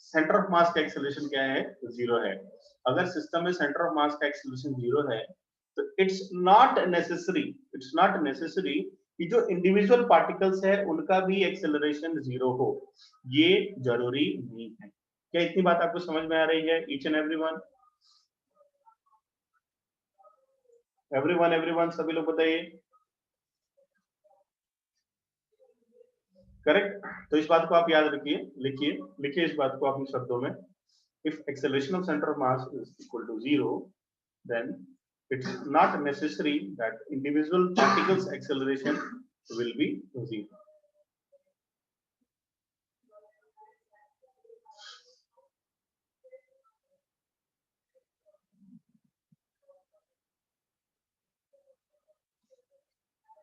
सेंटर ऑफ मास का एक्सेलरेशन क्या है, 0 है। अगर सिस्टम में सेंटर ऑफ मास का एक्सेलरेशन 0 है तो इट्स नॉट नेसेसरी कि जो इंडिविजुअल पार्टिकल्स है उनका भी एक्सेलरेशन 0 हो, ये जरूरी नहीं है। क्या इतनी बात आपको समझ में आ रही है, ईच एंड एवरीवन सभी लोग बताइए, करेक्ट। तो इस बात को आप याद रखिए, लिखिए इस बात को अपने शब्दों में, if acceleration of center of mass is equal to 0, then it's not necessary that individual particles acceleration will be 0.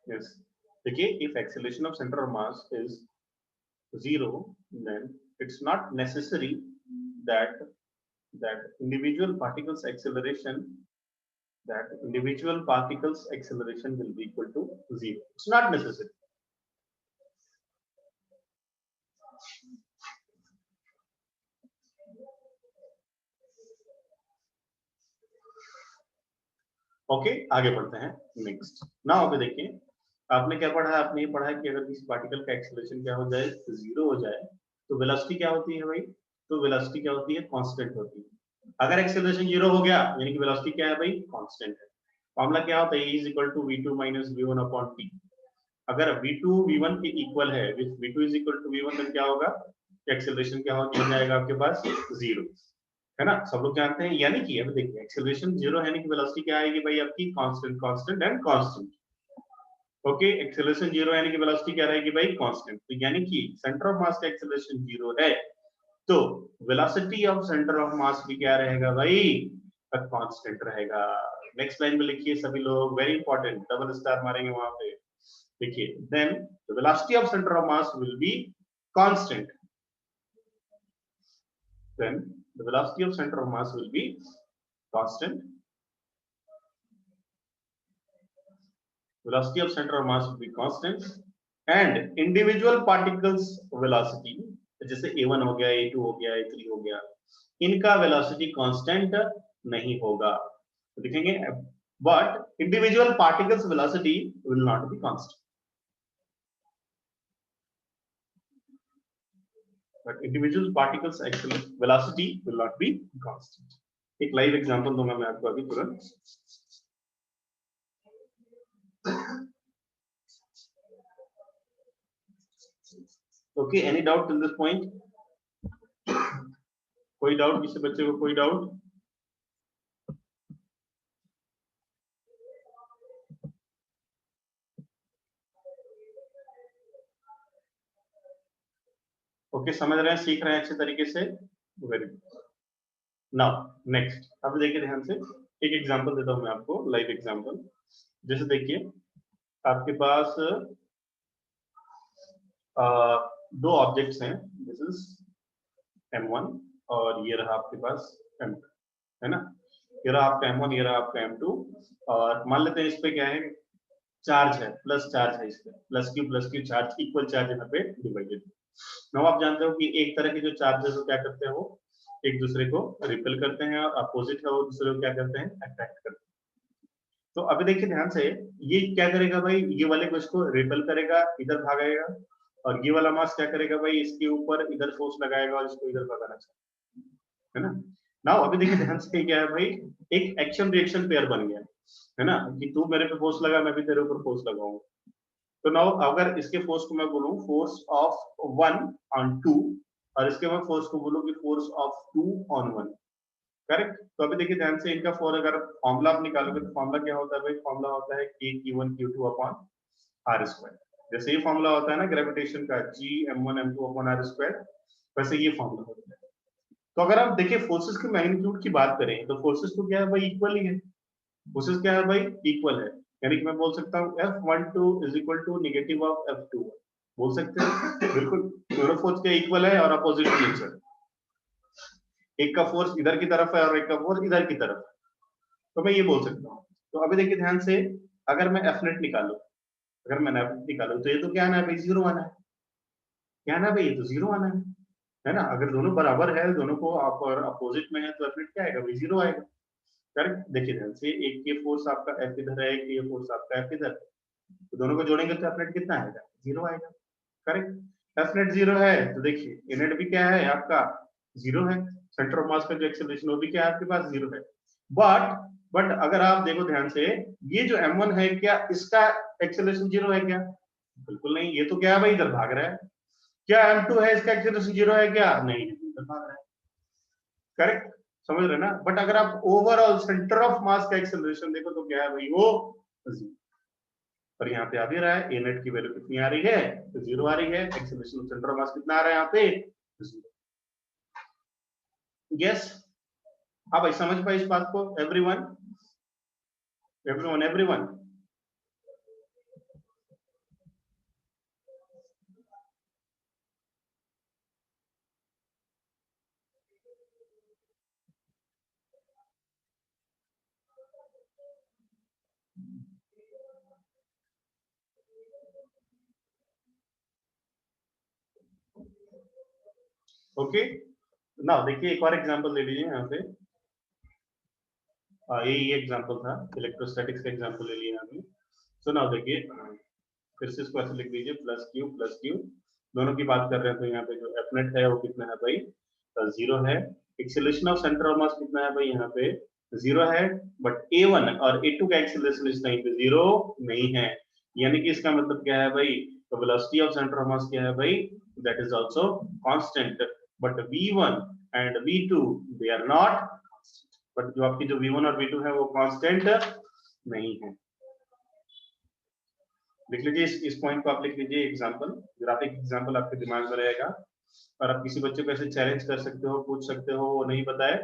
Yes, देखिए, if acceleration of center of mass is 0, then it's not necessary that individual particles acceleration will be equal to 0. It's not necessary. Okay आगे बढ़ते हैं next. Now अभी देखिए आपने क्या पढ़ा है, आपने ये पढ़ा है कि अगर किसी पार्टिकल का एक्सेलरेशन क्या हो जाए, जीरो हो जाए, तो वेलोसिटी क्या होती है भाई, तो वेलोसिटी क्या होती है, कांस्टेंट होती है। अगर एक्सेलरेशन जीरो हो गया यानी कि वेलोसिटी क्या है भाई, कांस्टेंट है। फॉर्मूला क्या होता है, E is equal to v2 minus v1 upon t। अगर v2 v1 के इक्वल है, v2 is equal to v1, then क्या होगा, एक्सेलरेशन क्या हो जाएगा आपके पास, जीरो, है ना, सब लोग जानते हैं। यानी कि अब देखिए एक्सेलरेशन जीरो है, यानी कि वेलोसिटी क्या आएगी भाई आपकी, constant, constant and constant. Okay acceleration zero यानी कि वेलोसिटी क्या रहेगी भाई, कांस्टेंट। तो यानी कि सेंटर ऑफ मास का एक्सेलरेशन जीरो है, तो velocity of centre of mass भी क्या रहेगा भाई, कांस्टेंट रहेगा। नेक्स्ट लाइन में लिखिए सभी लोग, वेरी इंपॉर्टेंट, डबल स्टार मारेंगे वहां पे। देखिए then the velocity of centre of mass will be constant, then the velocity of center of mass will be constant. Velocity of center of mass will be constant and individual particles velocity, जैसे a1 हो गया, a2 हो गया, a3 हो गया, इनका velocity constant नहीं होगा। तो देखेंगे but individual particles velocity will not be constant, but individual particles actually velocity will not be constant। एक लाइव एग्जांपल दूंगा मैं आपको अभी तुरंत। Okay, any doubt till this point? कोई डाउट किसी बच्चे को, कोई डाउट? ओके समझ रहे हैं, सीख रहे हैं अच्छे तरीके से, वेरी गुड। नाउ नेक्स्ट अब देखिए ध्यान से, एक एग्जांपल देता हूं मैं आपको, लाइव एग्जांपल। जैसे देखिए आपके पास दो ऑब्जेक्ट्स हैं, दिस इज m1 और ये रहा आपके पास m2, है ना, ये रहा आपका m1, ये रहा आपका m2, और मान लेते हैं इस पे क्या है, चार्ज है, प्लस चार्ज है, इस पे plus Q charge, equal charge यहाँ पे डिवाइडेड। नाउ आप जानते हो कि एक तरह के जो चार्जेस वो क्या करते हैं, वो एक दूसरे को रिपेल करते हैं, और अपोजिट है वो दूसरे को क्या करते हैं, अट्रैक्ट करते हैं। तो अभी देखिए ध्यान से, ये क्या करेगा भाई, ये वाले को इसको रिपेल करेगा, इधर भागेगा, और ये वाला मास क्या करेगा भाई, इसके ऊपर इधर फोर्स लगाएगा और इसको इधर भगाना चाहिए, है ना। नाउ अभी देखिए ध्यान से, क्या है भाई, एक एक्शन रिएक्शन पेयर बन गया, है ना, कि तू मेरे पे फोर्स लगा, मैं भी तेरे ऊपर फोर्स लगाऊंगा। तो नाउ अगर इसके फोर्स को मैं बोलूं फोर्स ऑफ 1 ऑन 2, और इसके मैं फोर्स को बोलूं कि फोर्स ऑफ 2 ऑन 1, करेक्ट। तो अभी देखिए ध्यान से, इनका फॉर अगर फॉर्मूला आप निकालोगे तो फॉर्मूला क्या होता है भाई, फॉर्मूला होता है k q1 q2 upon r square. जैसे ये फॉर्मूला होता है ना ग्रेविटेशन का, g m1 m2 upon r square, वैसे ये फॉर्मूला होता है। तो अगर आप देखिए फोर्सेस की मैग्नीट्यूड की बात करें, तो फोर्सेस तो क्या है भाई, इक्वल ही है। फोर्सेस क्या है भाई, इक्वल है, यानी कि मैं बोल सकता हूँ F12 is equal to negative of F2, बोल सकते हैं बिल्कुल, दोनों फोर्स के इक्वल है और अपोजिट नेचर, एक का फोर्स इधर की तरफ है और एक का फोर्स इधर की तरफ है, तो मैं ये बोल सकता हूँ। तो अभी देखिए ध्यान से, अगर मैं एफ नेट निकालू, अगर मैं एफ नेट निकालू, तो ये तो क्या आना है भाई, जीरो आना है, क्या आना है भाई, ये तो जीरो आना है ना। अगर दोनों बराबर है, दोनों को अपोजिट में है, तो एफ नेट क्या आएगा भाई, जीरो आएगा, करेक्ट। देखिए ध्यान से, एक ये फोर्स आपका एफ इधर है, एक ये फोर्स आपका एफ इधर है, तो दोनों को जोड़ेंगे तो एफ नेट कितना आएगा, जीरो आएगा, करेक्ट। एफ नेट जीरो है, तो देखिए ए नेट भी क्या है आपका, जीरो है, सेंटर ऑफ मास का जो एक्सेलरेशन वो भी क्या है आपके पास, जीरो है। बट अगर आप देखो ध्यान से, ये जो m1 है, क्या इसका एक्सेलरेशन जीरो है क्या, बिल्कुल नहीं, ये तो क्या है भाई, इधर भाग रहा है। क्या m2 है, इसका एक्सेलरेशन जीरो है क्या, नहीं, इधर भाग रहा है, करेक्ट, समझ रहे ना। बट अगर आप ओवरऑल सेंटर ऑफ मास का एक्सेलरेशन देखो, तो क्या है भाई, वो जीरो। पर यहाँ पे आ भी रहा है, ए नेट की वैल्यू कितनी आ रही है, तो जीरो आ रही है, एक्सेलरेशन सेंटर ऑफ मास कितना आ रहा है यहाँ पे, जीरो। यस, हाँ भाई, समझ पाए इस बात को, एवरीवन, एवरीवन। ओके, ना देखिए एक और एग्जांपल ले लीजिए यहाँ पे। यही एग्जांपल था, इलेक्ट्रोस्टैटिक्स का एग्जांपल ले लिया हमने। सो नाउ देखिए, फिर से इसको ऐसे लिख दीजिए, प्लस क्यू दोनों की बात कर रहे हैं, तो यहाँ पे जो एफ नेट है वो कितना है भाई, 0 है। एक्सेलरेशन ऑफ सेंटर ऑफ मास कितना है भाई, यहाँ पे 0 है, बट A1 और A2 का एक्सेलरेशन इस टाइम पे 0 नहीं है, यानी कि इसका मतलब क्या है भाई, तो velocity of centre of mass क्या है भाई, that is also constant, but V1 and V2 they are not, but जो आपकी जो V1 और V2 है वो कांस्टेंट नहीं है। लिख लीजिए इस पॉइंट को, आप लिख लीजिए एग्जांपल, ग्राफिक एग्जांपल आपके दिमाग में रहेगा, और आप किसी बच्चे को ऐसे चैलेंज कर सकते हो, पूछ सकते हो, वो नहीं बताए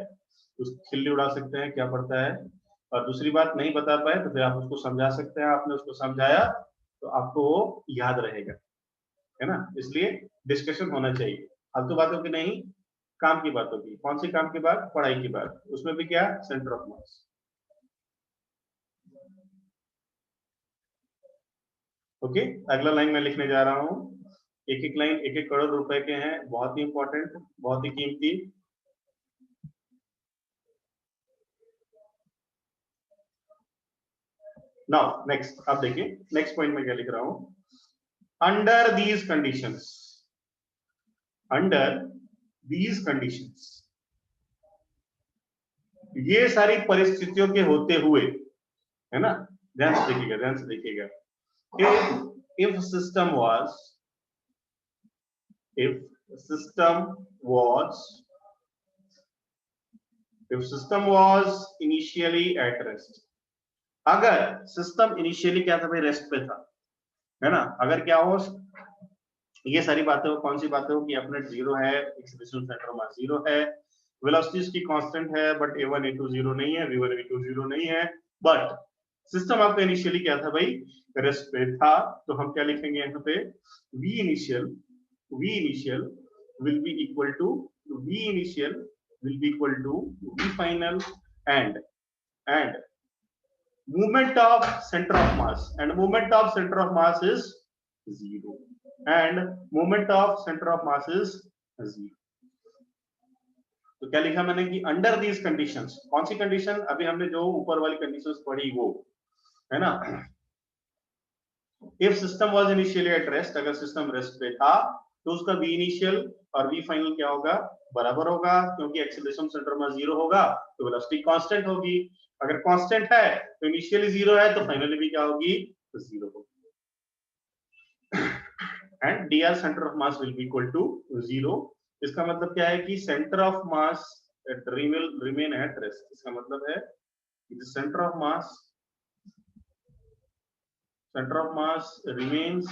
उसकी खिल्ली उड़ा सकते हैं क्या पड़ता है, और दूसरी बात नहीं बता पाए तो फिर आप उसको समझा सकते हैं, आपने उसको समझाया तो आपको वो याद रहेगा, है ना। इसलिए डिस्कशन होना चाहिए, फालतू बातों की नहीं, काम की बातों की। कौन सी काम की बात, पढ़ाई की बात, उसमें भी क्या, सेंटर ऑफ मास। ओके, अगला लाइन मैं लिखने जा रहा हूं, एक एक लाइन 1-1 करोड़ रुपए के हैं, बहुत ही इंपॉर्टेंट, बहुत ही कीमती। नाउ नेक्स्ट आप देखिए, नेक्स्ट पॉइंट में क्या लिख रहा हूं, under these conditions, under these conditions, ये सारी परिस्थितियों के होते हुए, है ना, ध्यान से देखिएगा, ध्यान से देखिएगा, if system was, if system was, if system was initially at rest, अगर सिस्टम इनिशियली क्या था भाई, रेस्ट पे था, है ना, अगर क्या हो, ये सारी बातें हो, कौन सी बातें हो कि अपने 0 है, एक्सेलरेशन सेंटर मास 0 है, वेलोसिटी की कांस्टेंट है, बट A1 A2 0 नहीं है, V1 V2 0 नहीं है, बट सिस्टम आपका इनिशियली क्या था भाई, रेस्ट पे था, तो हम क्या लिखेंगे यहाँ पे, V initial will be equal to V initial will be equal to V final and movement of center of mass, and movement of center of mass is 0, and movement of center of mass is 0। तो क्या लिखा मैंने कि under these conditions, कौन सी condition, अभी हमने जो ऊपर वाली कंडीशंस पढ़ी वो, है ना, if system was initially at rest, अगर सिस्टम रेस्ट पे था तो उसका V इनिशियल और V फाइनल क्या होगा, बराबर होगा, क्योंकि एक्सेलरेशन सेंटर में 0 होगा तो वेलोसिटी कांस्टेंट होगी, अगर कांस्टेंट है तो इनिशियली 0 है तो फाइनली भी क्या होगी, तो 0 होगी, and dr centre of mass will be equal to 0। इसका मतलब क्या है कि centre of mass remain at rest, इसका मतलब है कि centre of mass remains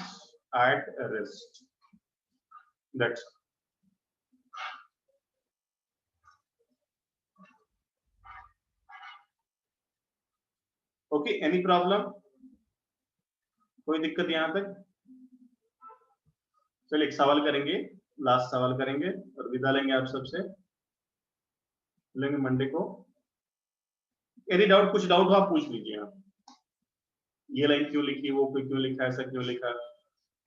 at rest, that's okay। any problem, कोई दिक्कत यहां तक? चलिए एक सवाल करेंगे, लास्ट सवाल करेंगे और विदा लेंगे आप सबसे, लेंगे मंडे को। एनी डाउट, कुछ डाउट हो आप पूछ लीजिए, आप ये लाइन क्यों लिखी, वो क्यों लिखा, ऐसा क्यों लिखा,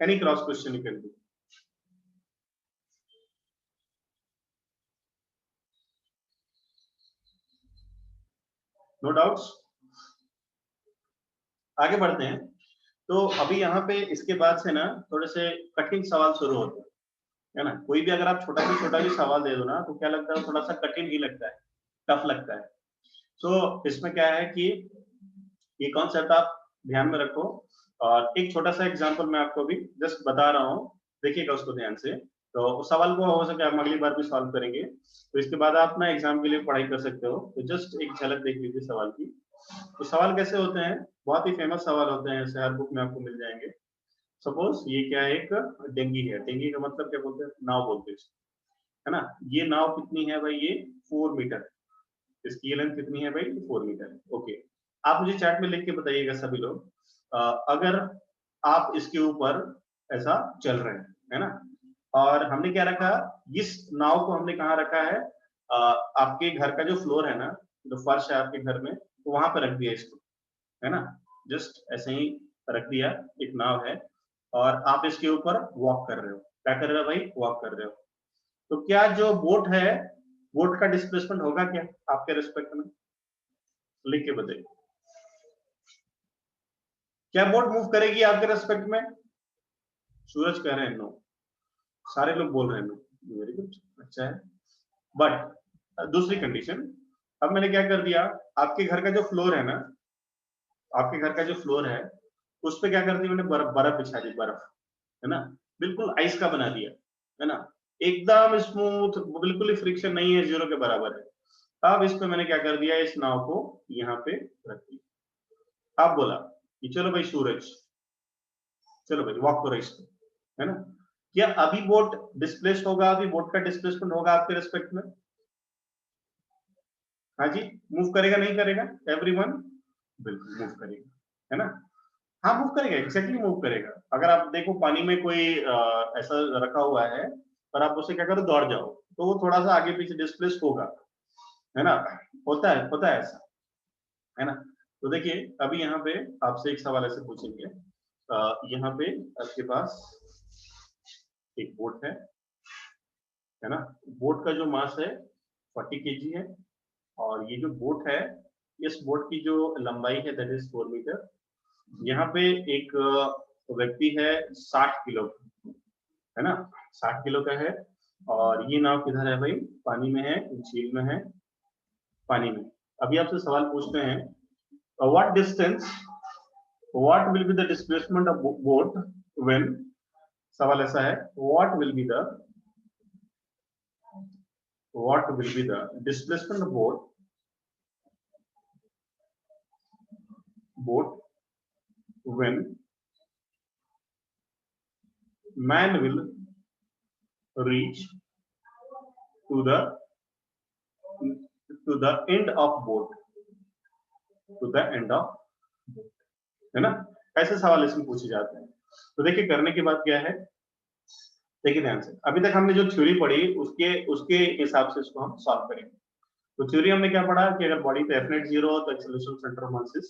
any cross question you can do. No doubts, आगे बढ़ते हैं। तो अभी यहाँ पे इसके बाद से ना थोड़े से कठिन सवाल शुरू होते हैं, है ना, कोई भी अगर आप छोटा भी सवाल दे दो ना तो क्या लगता है, थोड़ा सा कठिन ही लगता है, टफ लगता है। सो इसमें क्या है कि ये कॉन्सेप्ट आप ध्यान में रखो, और एक छोटा सा एग्जांपल मैं आपको भी जस्ट बता रहा हूँ, देखिएगा उसको ध्यान से, तो उस सवाल को हो सके हम अगली बार भी सॉल्व करेंगे, तो इसके बाद आप ना एग्जाम के लिए पढ़ाई कर सकते हो। तो जस्ट एक झलक देख लीजिए सवाल की। तो सवाल कैसे होते हैं, बहुत ही फेमस सवाल होते हैं, ऐसे हर बुक में आपको मिल जाएंगे। सपोज ये क्या है, एक डेंगी है, डेंगी का मतलब क्या बोलते हैं, नाव बोलते हैं, है ना। ये नाव कितनी है भाई, ये 4 मीटर, इसकी लेंथ कितनी है भाई, 4 मीटर। ओके, आप मुझे चैट में लिख के बताइएगा सभी लोग, अगर आप इसके ऊपर ऐसा चल रहे हैं, है ना, और हमने क्या रखा, इस नाव को हमने कहाँ रखा है, आपके घर का जो फ्लोर है ना, जो फर्श है आपके घर में, तो वहां पर रख दिया इसको, है ना, जस्ट ऐसे ही रख दिया, एक नाव है और आप इसके ऊपर वॉक कर रहे हो, क्या कर रहे हो भाई, वॉक कर रहे हो। तो क्या जो बोट है, बोट का डिस्प्लेसमेंट होगा क्या आपके रिस्पेक्ट में, लिख के बताइए, क्या बोट मूव करेगी आपके रेस्पेक्ट में? सूरज कह रहे हैं नो, सारे लोग बोल रहे हैं नो, वेरी गुड, अच्छा है। बट दूसरी कंडीशन, अब मैंने क्या कर दिया, आपके घर का जो फ्लोर है ना, आपके घर का जो फ्लोर है उस पे क्या कर दिया मैंने, बर्फ बिछा दी, बर्फ, है ना, बिल्कुल आइस का बना दिया, है ना, एकदम स्मूथ, बिल्कुल ही फ्रिक्शन नहीं है, जीरो के बराबर है। अब इस पे मैंने क्या कर दिया, इस नाव को यहाँ पे रख दिया। अब बोला कि चलो भाई सूरज, चलो भाई वॉक करो इस पे, है ना, क्या अभी बोट डिस्प्लेस होगा, अभी बोट का डिस्प्लेसमेंट होगा आपके रेस्पेक्ट में? हाँ जी, मूव करेगा नहीं करेगा एवरीवन? बिल्कुल मूव करेगा, है ना, हाँ मूव करेगा, एग्जैक्टली मूव करेगा। अगर आप देखो पानी में कोई ऐसा रखा हुआ है और आप उसे क्या करो, दौड़ जाओ, तो वो थोड़ा सा आगे पीछे डिस्प्लेस होगा, है ना, होता है ऐसा, है ना। तो देखिए अभी यहाँ पे आपसे एक सवाल ऐसे पूछेंगे, यहाँ पे आपके पास एक बोट है ना, बोट का जो मास है 40 kg है, और ये जो बोट है, इस बोट की जो लंबाई है दैट इज 4 मीटर। यहाँ पे एक व्यक्ति है 60 किलो, है ना, 60 किलो का है, और ये नाव किधर है भाई, पानी में है, झील में है, पानी में। अभी आपसे सवाल पूछते हैं, what distance, what will be the displacement of boat when, सवाल ऐसा है, what will be the displacement of boat when man will reach to the end of boat, to the end of boat, है ना, ऐसे सवाल इसमें पूछे जाते हैं। तो देखिए करने की बात क्या है, देखिए ध्यान से, अभी तक हमने जो थ्योरी पढ़ी उसके हिसाब से इसको हम सॉल्व करेंगे। तो थ्योरी हमने क्या पढ़ा कि अगर बॉडी पे एफ नेट जीरो हो तो acceleration centre of mass is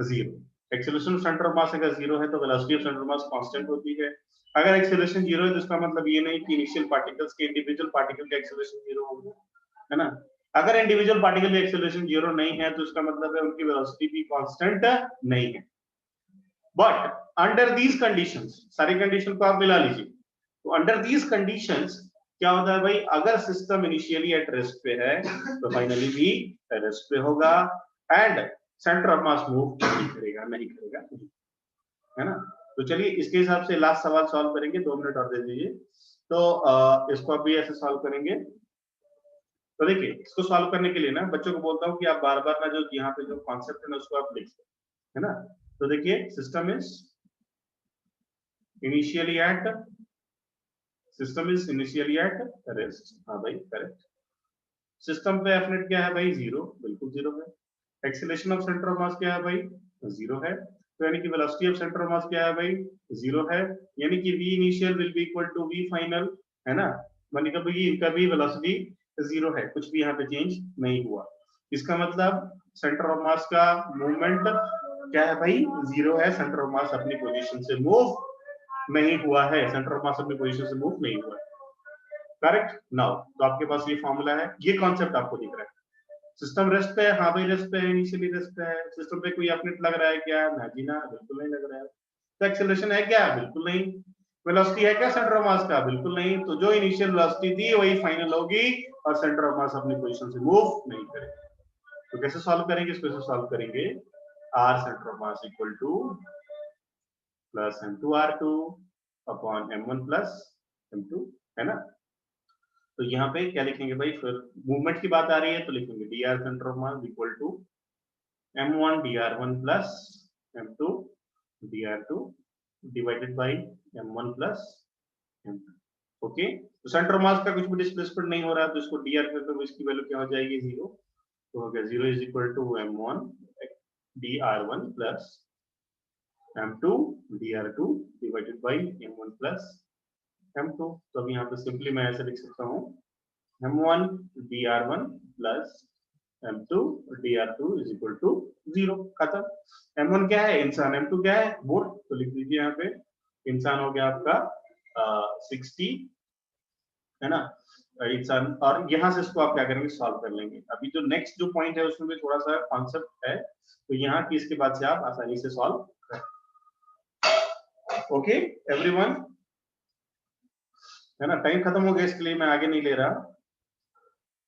zero, acceleration centre of मास अगर जीरो है तो velocity of centre of mass constant होती है। अगर एक्सेलरेशन जीरो है तो इसका मतलब ये नहीं कि इनिशियल पार्टिकल्स के इंडिविजुअल पार्टिकल का एक्सेलरेशन जीरो होगा, है ना। अगर इंडिविजुअल पार्टिकल का एक्सेलरेशन जीरो नहीं है तो इसका मतलब है उनकी वेलोसिटी भी कांस्टेंट नहीं है। बट अंडर दीज कंडीशंस, सारी कंडीशन को आप मिला लीजिए, तो अंडर दीज कंडीशंस क्या होता है भाई, अगर सिस्टम इनिशियली एट रेस्ट पे है तो फाइनली भी रेस्ट पे होगा, and centre of mass move नहीं करेगा, है ना। तो चलिए इसके हिसाब से लास्ट सवाल सॉल्व करेंगे, 2 मिनट और दे दीजिए। तो इसको अभी ऐसे सॉल्व करेंगे। तो देखिए इसको सॉल्व करने के लिए ना बच्चों को बोलता हूँ कि आप बार बार ना जो यहाँ पे जो कॉन्सेप्ट है ना उसको आप लिख, है ना। तो देखिए system is initially at rest, हाँ भाई करेक्ट। सिस्टम पे एफ नेट क्या है भाई, जीरो, बिल्कुल जीरो है। Acceleration of centre of mass क्या है भाई, जीरो है। तो यानी कि velocity of centre of mass क्या है भाई, जीरो है। यानी कि v initial will be equal to v final, है ना, मानी कभी वेलोसिटी जीरो है, कुछ भी यहाँ पे चेंज नहीं हुआ। इसका मतलब सेंटर ऑफ मास का मूवमेंट क्या है भाई, जीरो है, सेंटर ऑफ मास अपनी पोजीशन से मूव नहीं हुआ है, सेंटर ऑफ मास अपनी पोजीशन से मूव नहीं हुआ है, करेक्ट। नाउ तो आपके पास ये फॉर्मूला है, ये कॉन्सेप्ट आपको दिख रहा है। सिस्टम रेस्ट पे है, हाँ भाई रेस्ट पे है, इनिशियली रेस्ट पे है। सिस्टम पे कोई अपनेट लग रहा है क्या, ना जी ना, बिल्कुल नहीं लग रहा है। तो एक्सेलरेशन है क्या, बिल्कुल नहीं। वेलोसिटी है क्या सेंटर ऑफ मास का, बिल्कुल नहीं। तो जो इनिशियल वेलोसिटी थी वही फाइनल होगी, और सेंटर ऑफ मास अपनी पोजीशन से मूव नहीं करेगा। तो कैसे सॉल्व करेंगे, इसको कैसे सॉल्व करेंगे, r centre of mass equal two plus m2r2 upon m1 plus m2, है ना। तो यहाँ पे क्या लिखेंगे भाई, फिर मूवमेंट की बात आ रही है तो लिखेंगे dr centre of mass equal to m1 dr1 plus m2 dr2 divided by m1 plus m2। Okay, तो सेंटर ऑफ मास का कुछ भी डिस्प्लेसमेंट नहीं हो रहा है तो इसको dr पे तो इसकी वैल्यू क्या हो जाएगी, जीरो। तो हो गया zero is equal to m1 dr1 plus m2 dr2 divided by m1 plus m2। तो अब यहाँ पे सिंपली मैं ऐसे लिख सकता हूँ m1 dr1 plus m2 dr2 is equal to zero, खत्म। m1 क्या है, इंसान, m2 क्या है, बोट। तो लिख दीजिए यहाँ पे इंसान हो गया आपका 60, है ना, और यहाँ से इसको आप क्या करेंगे, सॉल्व कर लेंगे। अभी जो नेक्स्ट जो पॉइंट है उसमें भी थोड़ा सा कॉन्सेप्ट है, तो यहाँ की इसके बाद से आप आसानी से सॉल्व कर। ओके एवरीवन, है ना, टाइम खत्म हो गया इसके लिए मैं आगे नहीं ले रहा।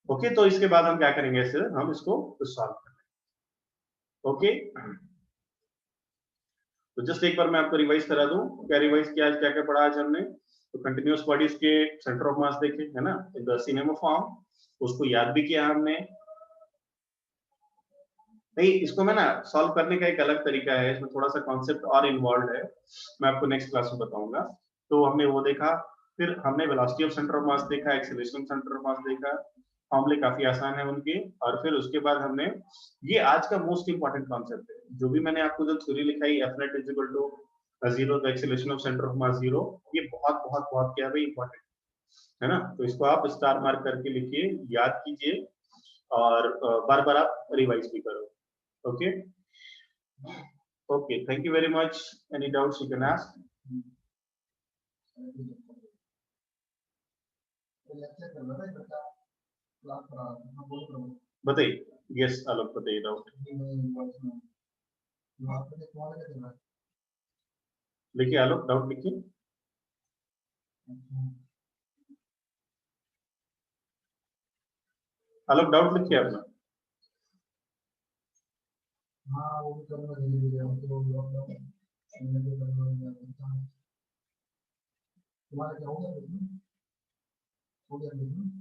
ओके तो इसके बाद हम क्या करेंगे, इससे हम इसको सॉल्व करेंगे। ओके तो जस्ट एक बार मैं आपको रिवाइज करा दूं, क्या रिवाइज किया, आज क्या क्या पढ़ा आज हमने। तो कंटिन्यूअस बॉडीज के सेंटर ऑफ मास देखे, है ना, इन द सिनेमा फॉर्म, उसको याद भी किया हमने। नहीं, इसको मैं ना सॉल्व करने का एक अलग तरीका है, इसमें थोड़ा सा कॉन्सेप्ट और इन्वॉल्व है, मैं आपको नेक्स्ट क्लास में बताऊंगा। तो हमने वो देखा, फिर हमने वेलोसिटी ऑफ सेंटर ऑफ मास देखा, एक्सेलरेशन सेंटर ऑफ मास देखा, फॉर्मूले काफी आसान है उनके। और फिर उसके बाद हमने ये आज का मोस्ट इंपॉर्टेंट कॉन्सेप्ट है, जो भी मैंने आपको जो थ्योरी लिखाई, F net is equal to 0 the acceleration of centre of mass 0, ये बहुत बहुत बहुत क्या है इंपॉर्टेंट है ना। तो इसको आप स्टार मार्क करके लिखिए, याद कीजिए, और बार बार आप रिवाइज भी करो। Okay. Okay. Thank you very much. Any doubts you can ask? बताइए। Yes, आलोक बताइए डाउट। लिखिए आलोक, डाउट लिखिए। आलोक डाउट लिखिए अपना।
हाँ वो भी करना धीरे-धीरे, हम तो तुम्हारा क्या हो गया बिजनेस? हो गया बिजनेस?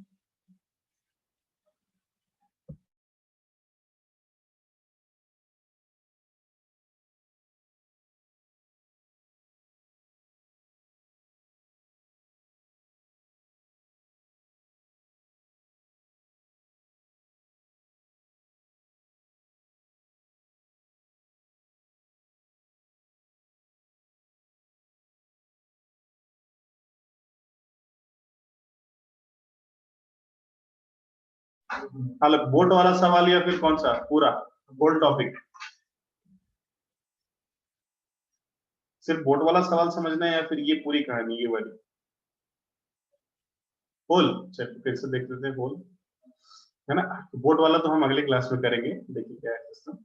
आलोक बोट वाला सवाल या फिर कौन सा पूरा होल टॉपिक? सिर्फ बोट वाला सवाल समझना है या फिर ये पूरी कहानी, ये वाली होल? चलिए फिर से देख लेते हैं होल, है ना। बोट वाला तो हम अगले क्लास में करेंगे। देखिए क्या है सिस्टम,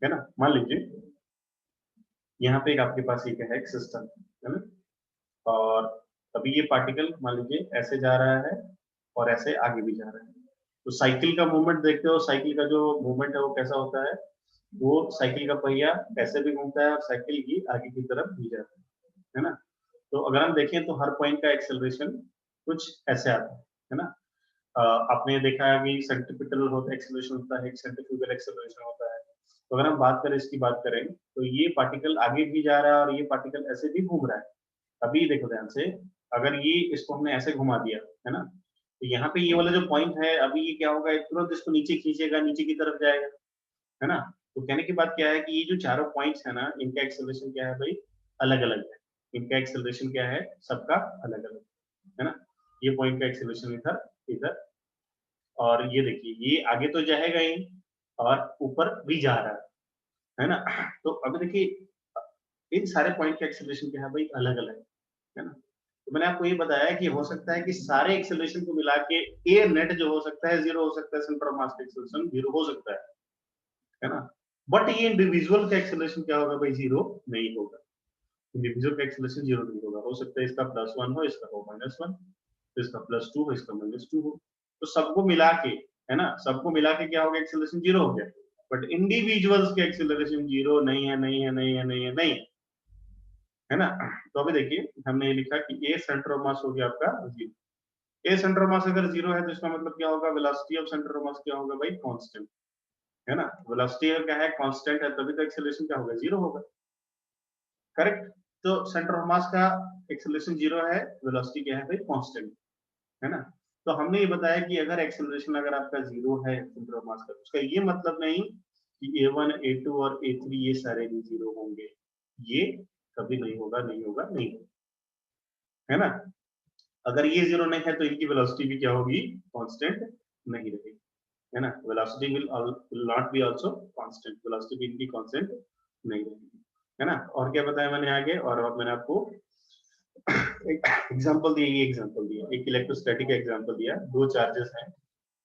है ना। मान लीजिए यहाँ पे एक आपके पास एक है एक सिस्टम, है ना, और अभी ये पार्टिकल मान लीजिए ऐसे जा रहा है और ऐसे आगे भी जा रहा है। तो साइकिल का मूवमेंट देखते हो, साइकिल का जो मूवमेंट है वो कैसा होता है, वो साइकिल का पहिया ऐसे भी घूमता है और साइकिल की आगे की तरफ भी जाता है ना। तो अगर हम देखें तो हर पॉइंट का एक्सेलरेशन कुछ ऐसे आता है ना। आपने देखा है कि सेंट्रीपिटल होता एक्सेलरेशन होता है, सेंट्रीफ्यूगल एक्सेलरेशन होता है। तो अगर हम बात करें, इसकी बात करें, तो ये पार्टिकल आगे भी जा रहा है और ये पार्टिकल ऐसे भी घूम रहा है। अभी देखो ध्यान से, अगर ये इसको हमने ऐसे घुमा दिया, है ना, तो यहाँ पे ये वाला जो पॉइंट है, अभी ये क्या होगा, तुरंत इसको नीचे खींचेगा, नीचे की तरफ जाएगा, है ना। तो कहने की बात क्या है कि ये जो चारों पॉइंट्स है ना, इनका एक्सेलरेशन क्या है भाई, अलग अलग है। इनका एक्सेलरेशन क्या है, सबका अलग अलग, है ना। ये पॉइंट का एक्सेलरेशन इधर इधर, और ये देखिए ये आगे तो जाएगा ही और ऊपर भी जा रहा है ना। तो अब देखिए इन सारे पॉइंट का एक्सेलरेशन क्या है भाई, अलग अलग, है ना। तो मैंने आपको ये बताया कि हो सकता है कि सारे एक्सेलरेशन को मिला के ए नेट जो हो सकता है 0 हो सकता है, सेंटर ऑफ मास का एक्सेलरेशन 0 हो सकता है ना। बट ये इंडिविजुअल का एक्सेलरेशन क्या होगा भाई, 0 नहीं होगा। इंडिविजुअल का एक्सेलरेशन 0 नहीं होगा। हो सकता है इसका +1 हो, इसका हो -1, तो इसका +2 हो, इसका -2 हो। तो सबको मिला के, है ना, सबको मिला के क्या होगा, एक्सेलरेशन 0 हो गया। बट इंडिविजुअल्स के एक्सेलरेशन 0 नहीं है, नहीं है, नहीं है, नहीं है, नहीं है ना। तो अभी देखिए हमने ये लिखा कि ए सेंटर ऑफ मास हो गया आपका 0। ए सेंटर ऑफ मास अगर 0 है तो इसका मतलब क्या होगा, velocity of centre of mass क्या होगा भाई, कांस्टेंट, है ना। वेलोसिटी अगर क्या है, कांस्टेंट है, तभी तो एक्सेलरेशन क्या होगा, 0 होगा। करेक्ट। तो सेंटर ऑफ मास का एक्सेलरेशन 0 है, वेलोसिटी क्या है भाई, कांस्टेंट, है ना। तो हमने ये बताया कि अगर एक्सेलरेशन अगर आपका 0 है सेंटर ऑफ मास का, उसका ये मतलब नहीं कि a1 a2 और a3 ये सारे भी 0 होंगे। ये कभी नहीं होगा, नहीं होगा, नहीं होगा, है ना। अगर ये 0 नहीं है तो इनकी वेलोसिटी भी क्या होगी, कांस्टेंट नहीं रहेगी, है ना। Velocity will not be also constant, velocity भी इनकी कांस्टेंट नहीं रहेगी, है ना। और क्या बताया मैंने आगे, और मैंने आपको एग्जांपल दिया, ये एग्जांपल दिया, एक इलेक्ट्रोस्टैटिक का एग्जांपल दिया, दो चार्जेस हैं,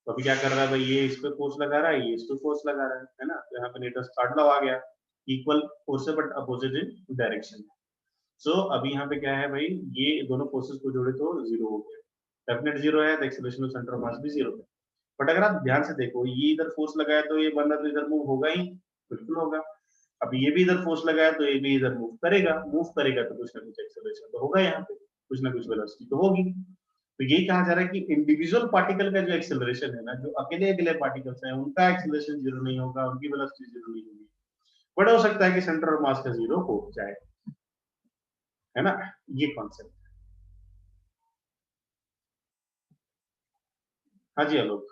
तो अभी क्या कर रहा है भाई, ये इस पे फोर्स लगा रहा है, ये इस पे फोर्स लगा रहा है ना, तो यहाँ पे न्यूटन थर्ड लॉ आ गया, equal forces but opposite in direction. So अभी यहाँ पे क्या है भाई, ये दोनों फोर्सेस को जोड़े तो जीरो हो गया, डेफिनेट जीरो है, तो acceleration of centre of mass भी जीरो है। बट अगर आप ध्यान से देखो, ये इधर फोर्स लगाया तो ये बंदा तो इधर मूव होगा ही, बिल्कुल होगा। अब ये भी इधर फोर्स लगाया तो ये भी इधर मूव करेगा तो कुछ ना कुछ एक्सेलरेशन तो होगा, यहाँ पे कुछ ना कुछ वेलोसिटी तो होगी। तो यही कहा जा रहा है कि इंडिविजुअल पार्टिकल का जो एक्सेलरेशन है ना, जो अकेले अकेले पार्टिकल्स हैं, उनका एक्सेलरेशन जीरो नहीं होगा, उनकी वेलोसिटी जीरो नहीं होगी, बट हो सकता है कि सेंटर ऑफ मास का जीरो हो जाए, है ना, ये कॉन्सेप्ट। हाँ जी आलोक,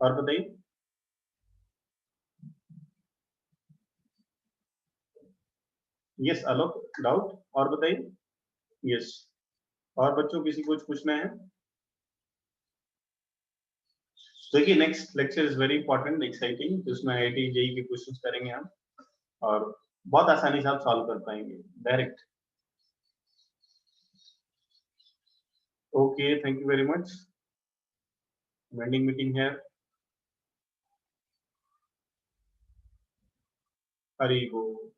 और बताइए। यस आलोक, डाउट और बताइए। यस, और बच्चों किसी कुछ पूछना है? देखिए next lecture is very important, exciting, जिसमें आईआईटी जेईई के क्वेश्चंस करेंगे हम, और बहुत आसानी से आप सॉल्व कर पाएंगे direct. Okay, thank you very much, vending meeting है। हरी बोल।